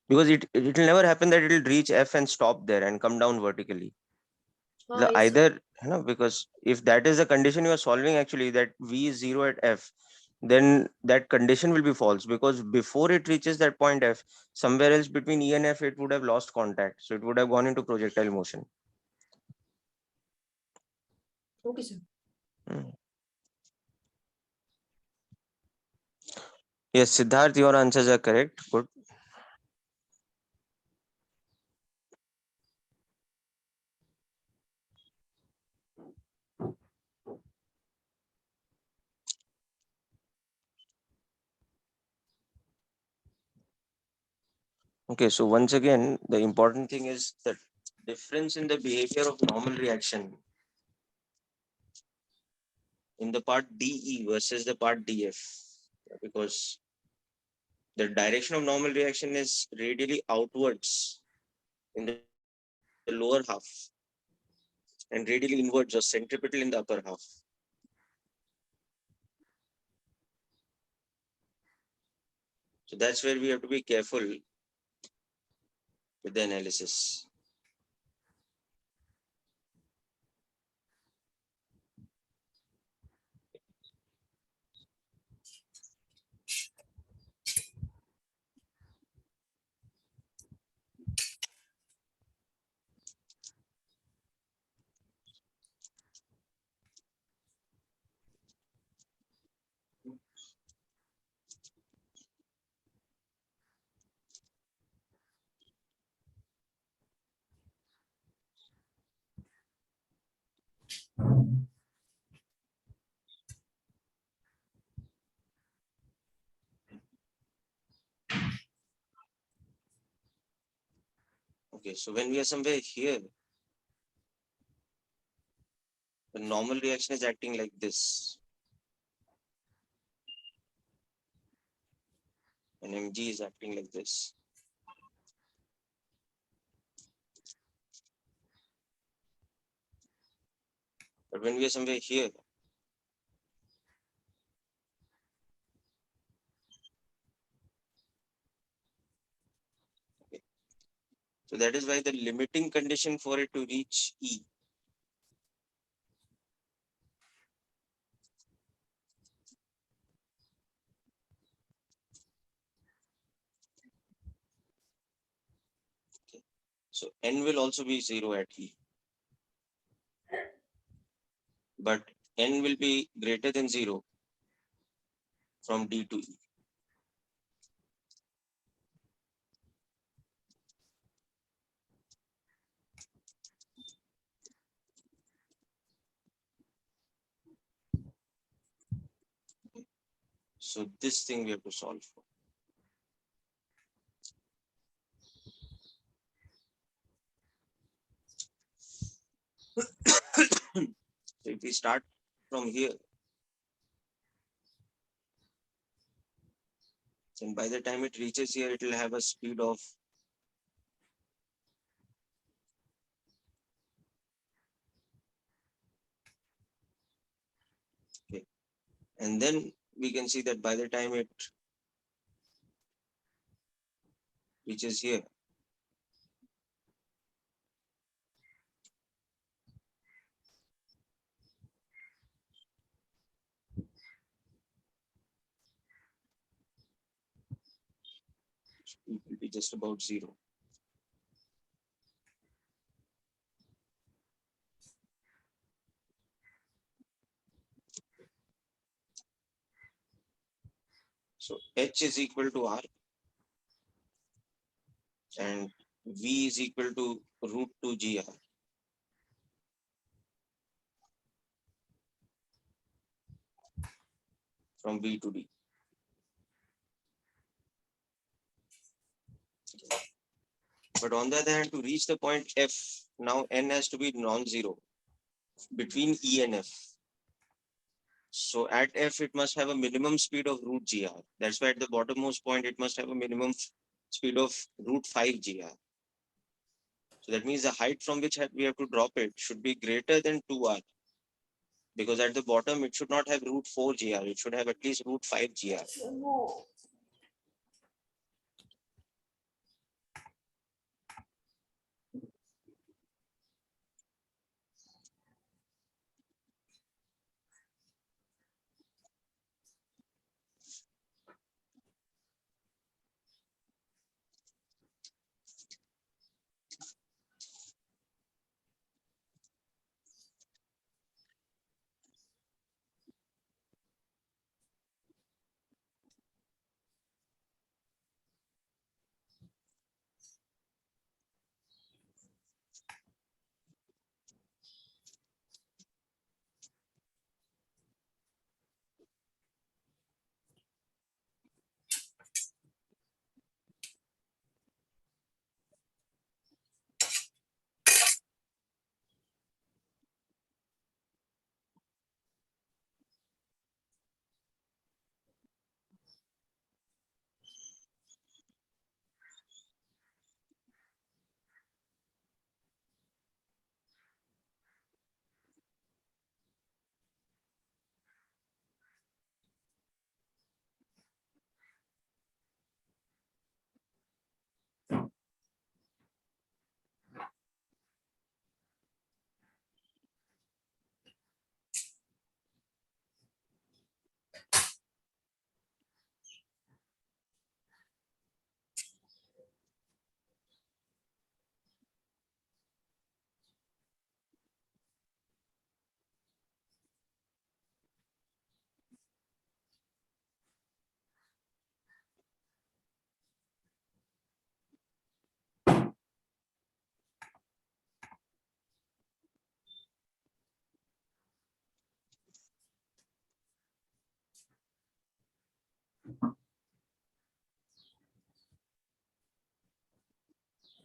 Because it will never happen that it will reach F and stop there and come down vertically. Ah, The yes, sir. either, because if that is the condition you are solving, actually, that V is 0 at F, then that condition will be false, because before it reaches that point F, somewhere else between E and F, it would have lost contact. So it would have gone into projectile motion. Okay, sir. Hmm. Yes, Siddharth, your answers are correct. Good. Okay, so once again, the important thing is the difference in the behavior of normal reaction in the part DE versus the part DF, because the direction of normal reaction is radially outwards in the lower half and radially inwards or centripetal in the upper half. So that's where we have to be careful with the analysis. Okay, so when we are somewhere here, the normal reaction is acting like this, and Mg is acting like this. But when we are somewhere here, okay, so that is why the limiting condition for it to reach E so n will also be 0 at E, but n will be greater than 0 from D to E. So this thing we have to solve for. So if if we start from here, and by the time it reaches here, it will have a speed of okay. And then we can see that by the time it reaches here, it will be just about 0. So h is equal to r and v is equal to root 2 gr. From B to D. But on the other hand, to reach the point F, now n has to be non-zero between E and F. So at F, it must have a minimum speed of root gr. That's why at the bottommost point, it must have a minimum speed of root 5 gr. So that means the height from which we have to drop it should be greater than 2r. Because at the bottom, it should not have root 4 gr. It should have at least root 5 gr.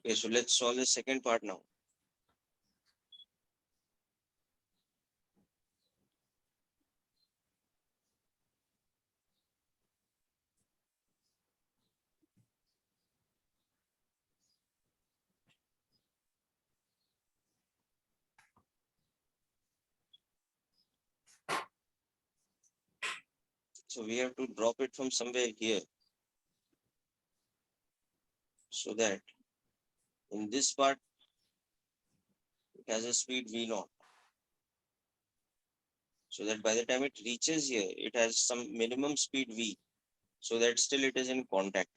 Okay, so let's solve the second part now. So we have to drop it from somewhere here. So that in this part, it has a speed v0. So that by the time it reaches here, it has some minimum speed v. So that still it is in contact.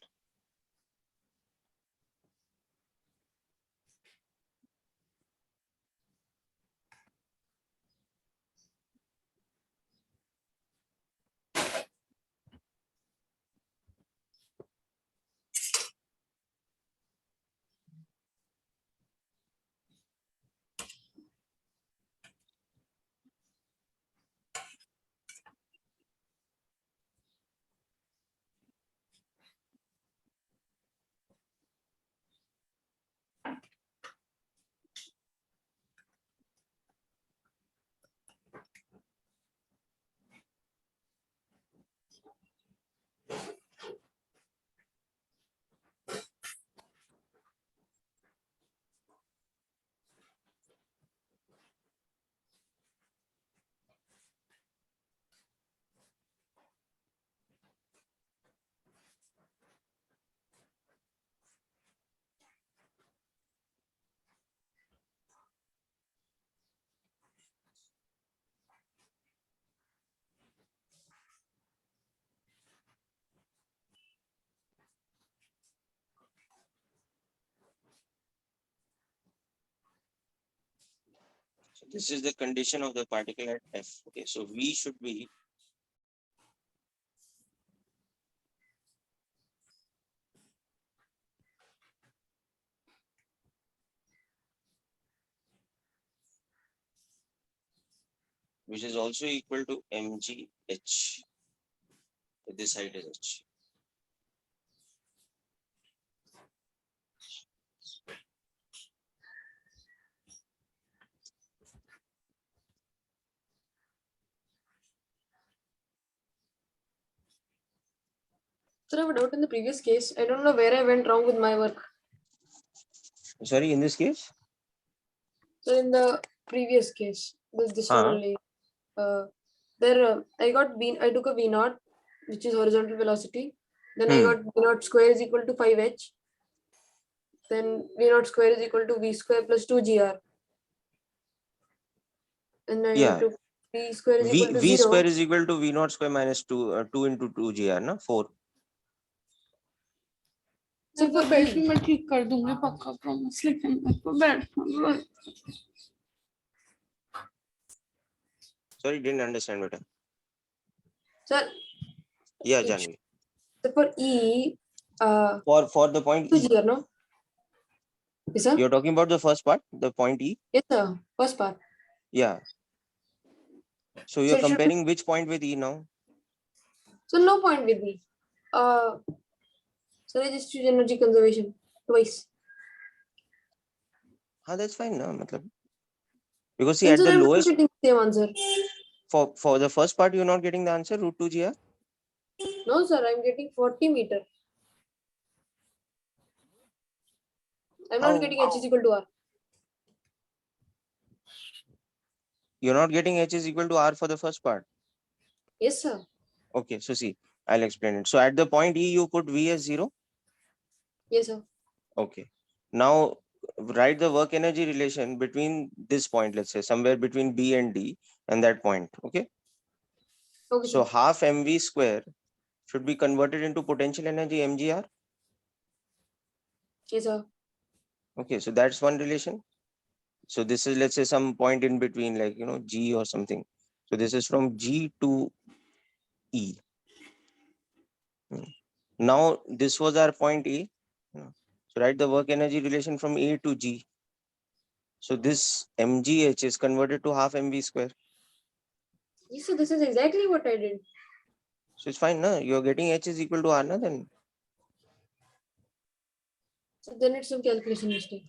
So this is the condition of the particle at F. Okay, so V should be which is also equal to mgh. This height is h. So I have a doubt in the previous case. I don't know where I went wrong with my work. Sorry, in this case? So in the previous case, this one Uh-huh. only. I took a V naught, which is horizontal velocity. Then I got V naught square is equal to 5h. Then V naught square is equal to V square plus 2gr. And I Yeah. took V square is equal to V 0. square is equal to V naught square minus 2 into 2gr, na? 4. So for battery मैं ठीक कर दूंगी पक्का promise लेकिन मेरे को बैठना Sorry, didn't understand better. Sir, Yeah, Janvi. so for E, For the point E. 2gr, no? Yes, sir? You're talking about the first part, the point E? Yes, sir. First part. Yeah. So So you're it should be, comparing which point with E now? so no point with me. So I just choose energy conservation twice. That's fine, na? Matlab. Because see, And at so the I'm not lowest, getting the same answer. for the first part, you're not getting the answer, root 2gr? No, sir, I'm getting 40 meter. I'm How? not getting H is equal to R. You're not getting H is equal to R for the first part. Yes, sir. Okay, so see, I'll explain it. So at the point E, you put V as 0. Yes, sir. Okay. Now write the work energy relation between this point, let's say somewhere between B and D and that point. Okay. Okay, So sir. half mv square should be converted into potential energy mgr. Yes, sir. Okay, so that's one relation. So this is, let's say, some point in between, like, G or something. So this is from G to E. Now this was our point A. So write the work energy relation from A to G. So this mgh is converted to half mv square. Yes, sir. This is exactly what I did. So it's fine, na? You're getting h is equal to r, na? Then So then it's some calculation mistake.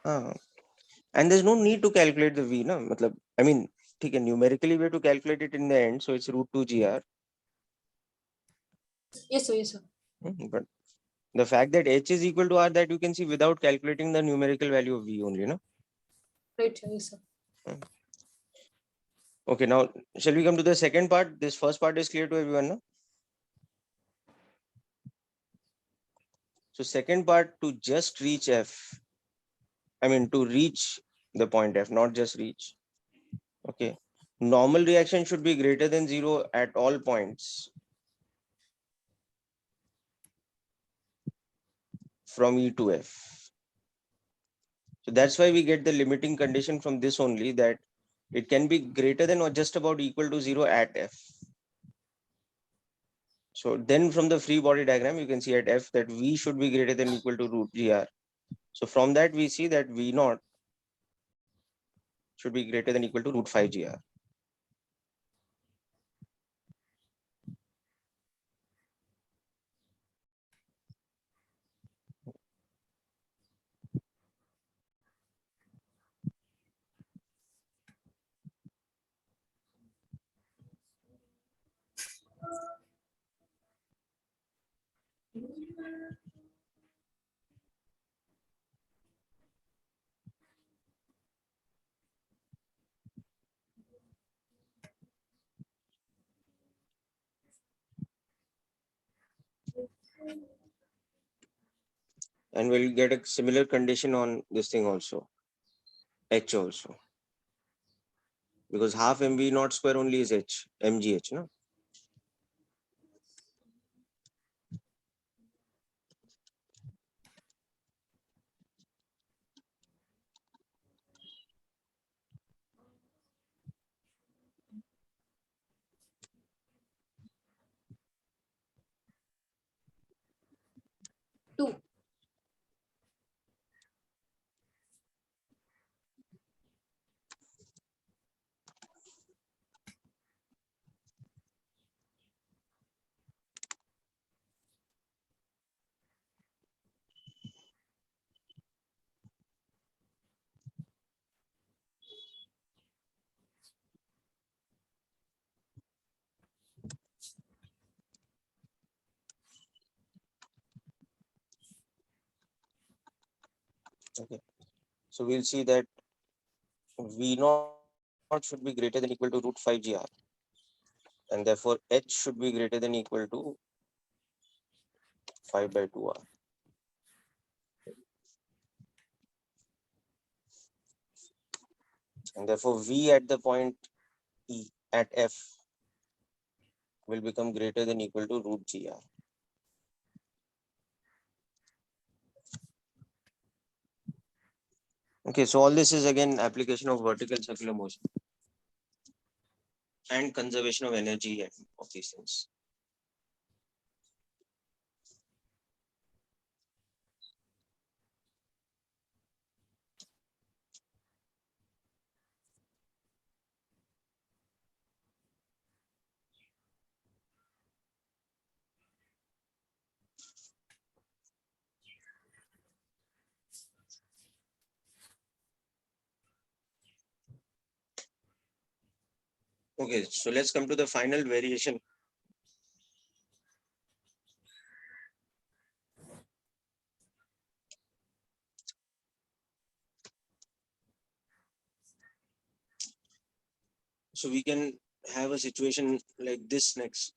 and there's no need to calculate the v, na? Matlab, I mean, numerically we have to calculate it in the end, so it's root 2 gr. Yes, sir. Yes, sir. But the fact that h is equal to r, that you can see without calculating the numerical value of v only, no? Right, sir. Yes, sir. Okay, now shall we come to the second part? This first part is clear to everyone, no? So second part, to just reach f, I mean to reach the point f, not just reach. Okay, normal reaction should be greater than 0 at all points from E to F. So that's why we get the limiting condition from this only, that it can be greater than or just about equal to 0 at F. So then from the free body diagram, you can see at F that V should be greater than equal to root GR. So from that we see that V naught should be greater than equal to root 5 GR. And we'll get a similar condition on this thing also, H also. Because half mv naught square only is H, mgh, no? Okay. So we'll see that V naught should be greater than equal to root 5 GR. And therefore H should be greater than equal to 5 by 2R. And therefore V at the point E at F will become greater than equal to root GR. Okay, so all this is again application of vertical circular motion and conservation of energy and of these things. Okay, so let's come to the final variation. So we can have a situation like this next.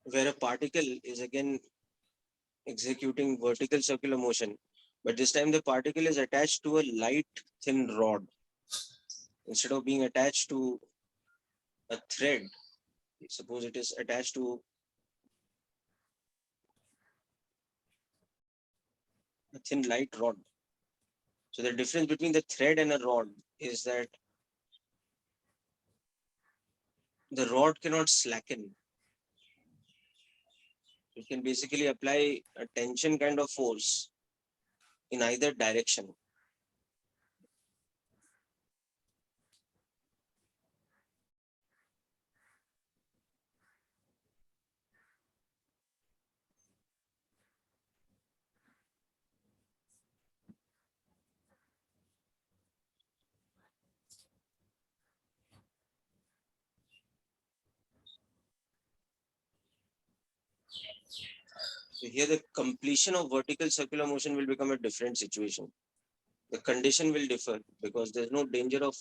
Where a particle is again executing vertical circular motion, but this time the particle is attached to a light thin rod instead of being attached to a thread. Suppose it is attached to a thin light rod. So the difference between the thread and a rod is that the rod cannot slacken. You can basically apply a tension kind of force in either direction. So here the completion of vertical circular motion will become a different situation. The condition will differ because there's no danger of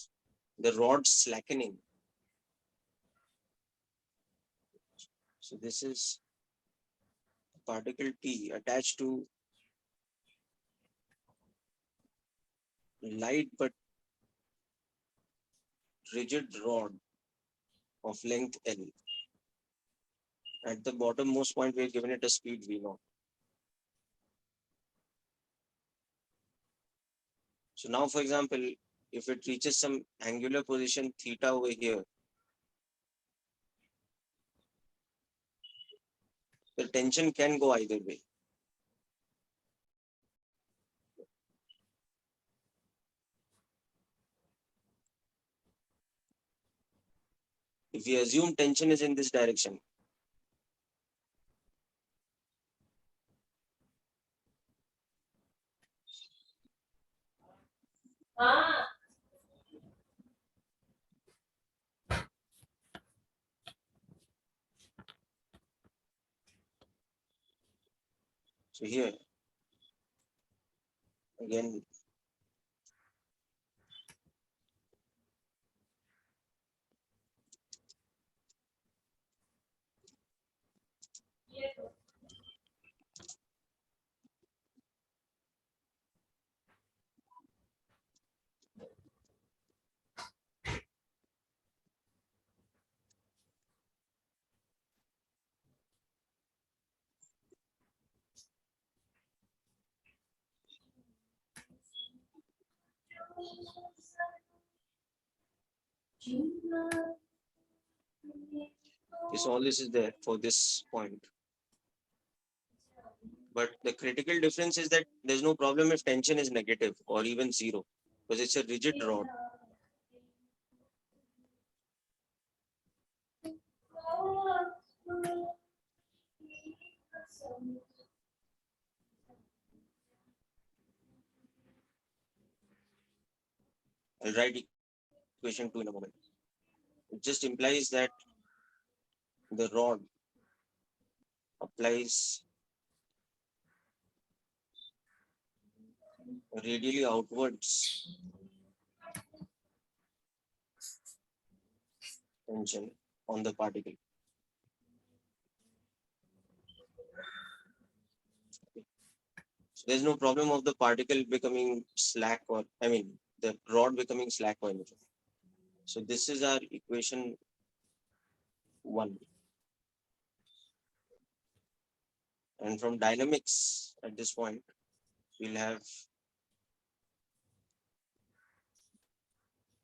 the rod slackening. So this is particle T attached to light but rigid rod of length L. At the bottommost point, we are given it a speed V0. So now, for example, if it reaches some angular position theta over here, the tension can go either way. If we assume tension is in this direction, so here, again, so all this is there for this point. But the critical difference is that there's no problem if tension is negative or even zero, because it's a rigid rod. I'll write equation 2 in a moment. It just implies that the rod applies radially outwards tension on the particle. So there's no problem of the particle becoming slack, or I mean the rod becoming slack or anything. So this is our equation 1. And from dynamics at this point, we'll have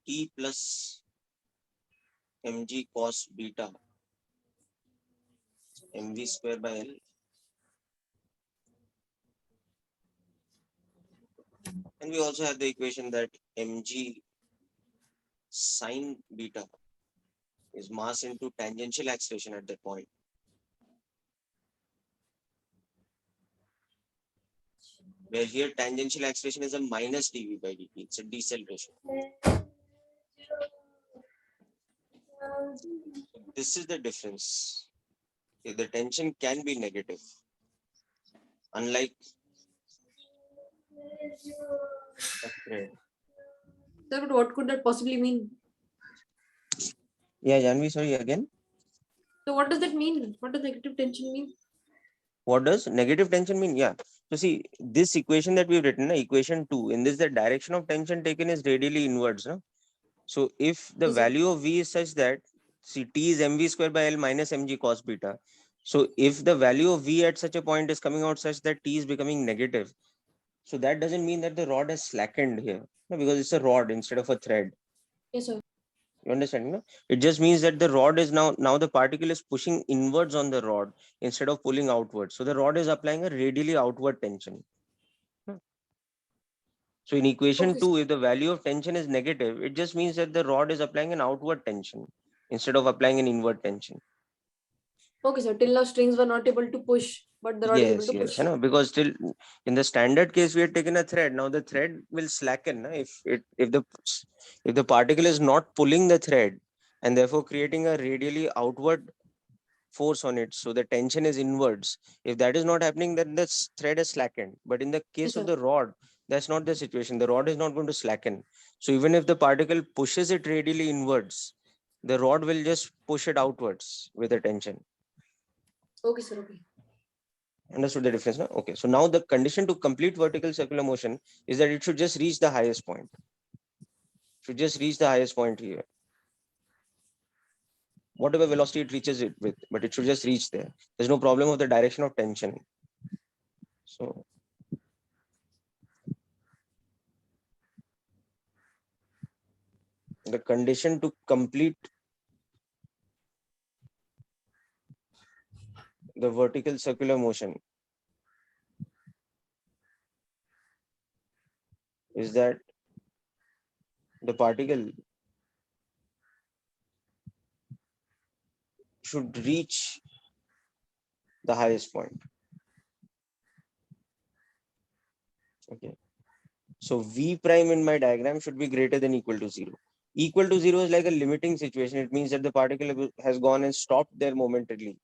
T plus mg cos beta mv square by L and we also have the equation that mg sine beta is mass into tangential acceleration at that point. Where here tangential acceleration is a minus dv by dt, it's a deceleration. This is the difference. The tension can be negative, unlike a thread. Sir, but what could that possibly mean? Yeah, Janvi, sorry, again. So what does that mean? What does negative tension mean? What does negative tension mean? Yeah. So see, this equation that we've written, equation 2, in this the direction of tension taken is radially inwards. No? So if the Yes, sir. value of V is such that, see, T is mv square by L minus mg cos beta. So if the value of V at such a point is coming out such that T is becoming negative, so that doesn't mean that the rod has slackened here, no, because it's a rod instead of a thread. Yes, sir. You understand? No? It just means that the rod is now the particle is pushing inwards on the rod instead of pulling outwards. So the rod is applying a radially outward tension. So in equation Okay, 2, if the value of tension is negative, it just means that the rod is applying an outward tension instead of applying an inward tension. okay, sir. Till now strings were not able to push, but the rod is able Yes, to yes. push. You know, because still in the standard case, we had taken a thread. Now the thread will slacken if the particle is not pulling the thread and therefore creating a radially outward force on it, so the tension is inwards. If that is not happening, then the thread is slackened. But in the case Yes, of sir. the rod, that's not the situation. The rod is not going to slacken. So even if the particle pushes it radially inwards, the rod will just push it outwards with a tension. Okay, sir. Okay. Understood the difference? No? Okay. So now the condition to complete vertical circular motion is that it should just reach the highest point. Should just reach the highest point here. Whatever velocity it reaches it with, but it should just reach there. There's no problem of the direction of tension. So the condition to complete the vertical circular motion is that the particle should reach the highest point. Okay. So V prime in my diagram should be greater than equal to 0. Equal to 0 is like a limiting situation. It means that the particle has gone and stopped there momentarily.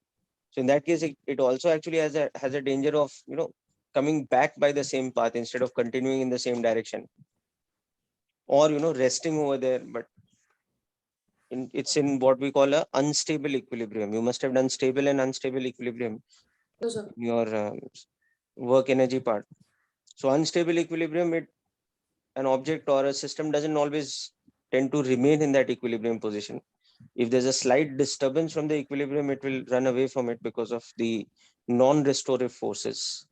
So in that case, it also actually has a danger of, you know, coming back by the same path instead of continuing in the same direction, or, you know, resting over there. But it's in what we call a unstable equilibrium. You must have done stable and unstable equilibrium No, sir. in your work energy part. So unstable equilibrium, an object or a system doesn't always tend to remain in that equilibrium position. If there's a slight disturbance from the equilibrium, it will run away from it because of the non-restorative forces.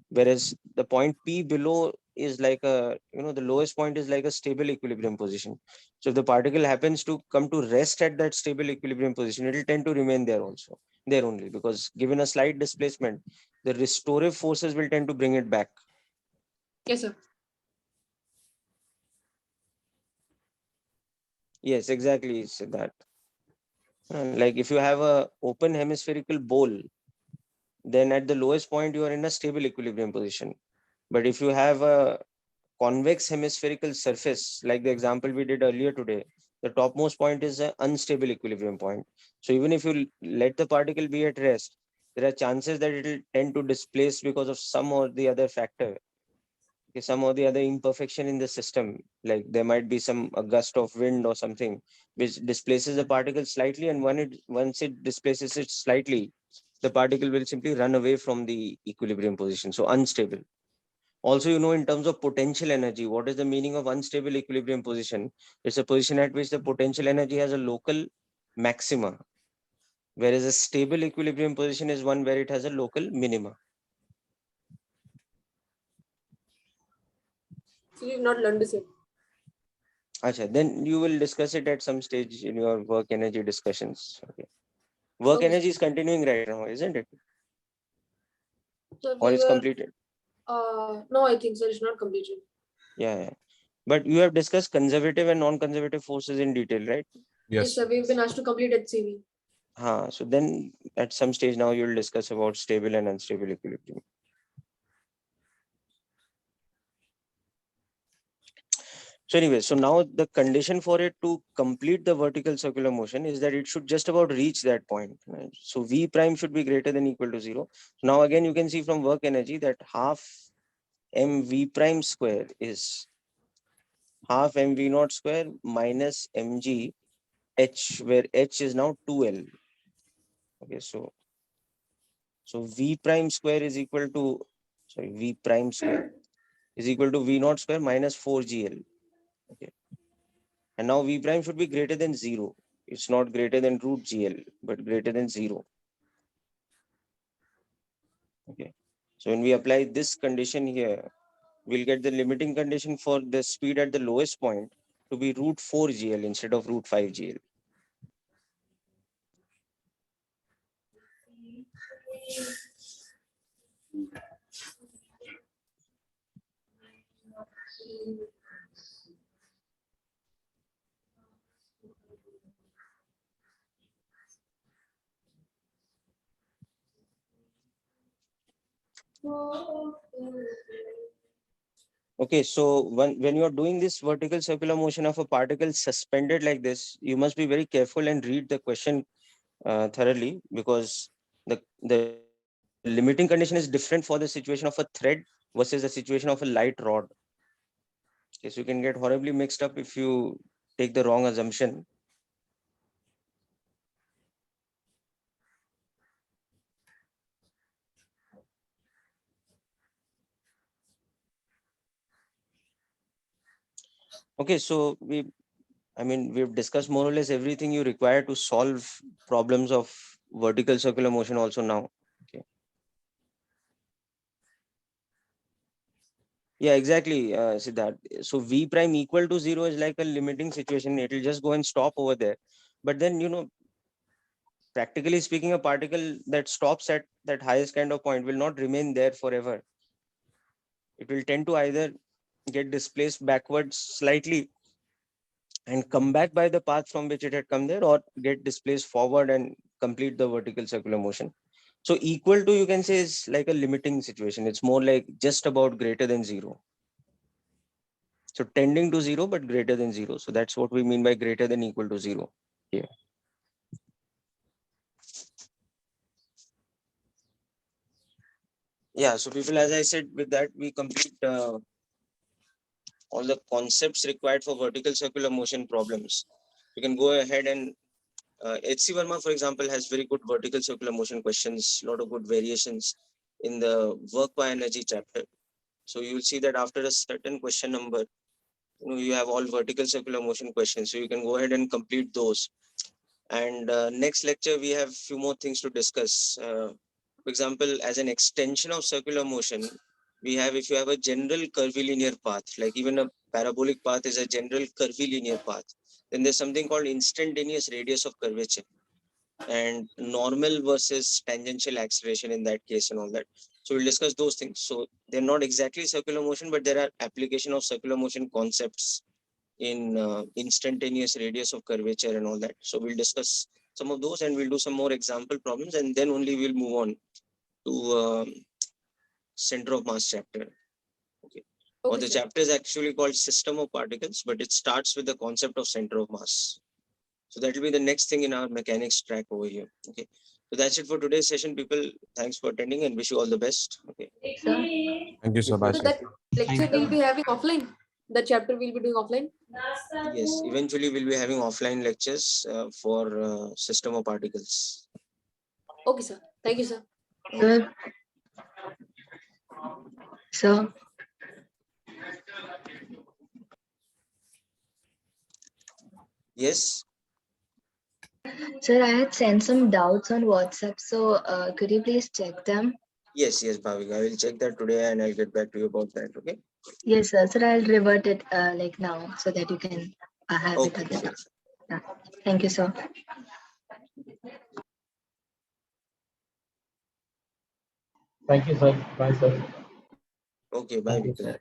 Whereas the point P below is like the lowest point is like a stable equilibrium position. So if the particle happens to come to rest at that stable equilibrium position, it will tend to remain there only, because given a slight displacement, the restorative forces will tend to bring it back. Yes, sir. Yes, exactly. It's that. Like if you have a open hemispherical bowl, then at the lowest point you are in a stable equilibrium position. But if you have a convex hemispherical surface, like the example we did earlier today, The topmost point is an unstable equilibrium point. So even if you let the particle be at rest, there are chances that it will tend to displace because of some or the other factor, okay, some or the other imperfection in the system. Like there might be a gust of wind or something which displaces the particle slightly, and once it displaces it slightly, the particle will simply run away from the equilibrium position. So unstable. Also, in terms of potential energy, what is the meaning of unstable equilibrium position? It's a position at which the potential energy has a local maxima, whereas a stable equilibrium position is one where it has a local minima. So we've not learned this yet. Acha, then you will discuss it at some stage in your work energy discussions. Okay. Work Okay. energy is continuing right now, isn't it? So Or we it's were, completed? no, I think so. It's not completed. Yeah. But you have discussed conservative and non-conservative forces in detail, right? Yes, sir. We've been asked to complete HCV. So then at some stage now you'll discuss about stable and unstable equilibrium. So anyway, so now the condition for it to complete the vertical circular motion is that it should just about reach that point. Right? So V prime should be greater than equal to 0. So now again, you can see from work energy that half mv prime square is half mv naught square minus mg h, where h is now 2l. Okay, so V prime square is equal to, V prime square is equal to V naught square minus 4gl. Okay. And now V prime should be greater than 0. It's not greater than root GL, but greater than 0. Okay. So when we apply this condition here, we'll get the limiting condition for the speed at the lowest point to be root 4 GL instead of root 5 GL. Okay, so when you are doing this vertical circular motion of a particle suspended like this, you must be very careful and read the question thoroughly, because the limiting condition is different for the situation of a thread versus the situation of a light rod. Okay, so you can get horribly mixed up if you take the wrong assumption. Okay, so we've discussed more or less everything you require to solve problems of vertical circular motion also now. Okay. Yeah, exactly, Siddharth. So V prime equal to 0 is like a limiting situation. It will just go and stop over there. But then, practically speaking, a particle that stops at that highest kind of point will not remain there forever. It will tend to either get displaced backwards slightly and come back by the path from which it had come there, or get displaced forward and complete the vertical circular motion. So equal to, you can say, is like a limiting situation. It's more like just about greater than 0. So tending to 0, but greater than 0. So that's what we mean by greater than equal to 0 here. Yeah, so people, as I said, with that, we complete all the concepts required for vertical circular motion problems. You can go ahead and H.C. Verma, for example, has very good vertical circular motion questions, a lot of good variations in the work by energy chapter. So you'll see that after a certain question number, you have all vertical circular motion questions. So you can go ahead and complete those. And next lecture, we have a few more things to discuss. For example, as an extension of circular motion, if you have a general curvilinear path, like even a parabolic path is a general curvilinear path, then there's something called instantaneous radius of curvature and normal versus tangential acceleration in that case and all that. So we'll discuss those things. So they're not exactly circular motion, but there are application of circular motion concepts in instantaneous radius of curvature and all that. So we'll discuss some of those and we'll do some more example problems, and then only we'll move on to center of mass chapter. Okay. or Okay, the sir. chapter is actually called System of Particles, but it starts with the concept of center of mass. So that will be the next thing in our mechanics track over here. Okay. So that's it for today's session, people. Thanks for attending and wish you all the best. Okay. Sir, Thank you, sir. Bye, So sir. that lecture we'll be having offline. The chapter we'll be doing offline. Yes, eventually we'll be having offline lectures for system of particles. Okay, sir. Thank you, sir. sir, sir, Yes. sir, I had sent some doubts on WhatsApp, so could you please check them? Yes, Bhavik. I will check that today and I'll get back to you about that. Okay. Yes, sir. Sir, I'll revert it like now so that you can have it Okay. again. Sure. Yeah. Thank you, sir. Thank you, sir. Bye, sir. Okay. Bye, Thank you, Vikram. sir.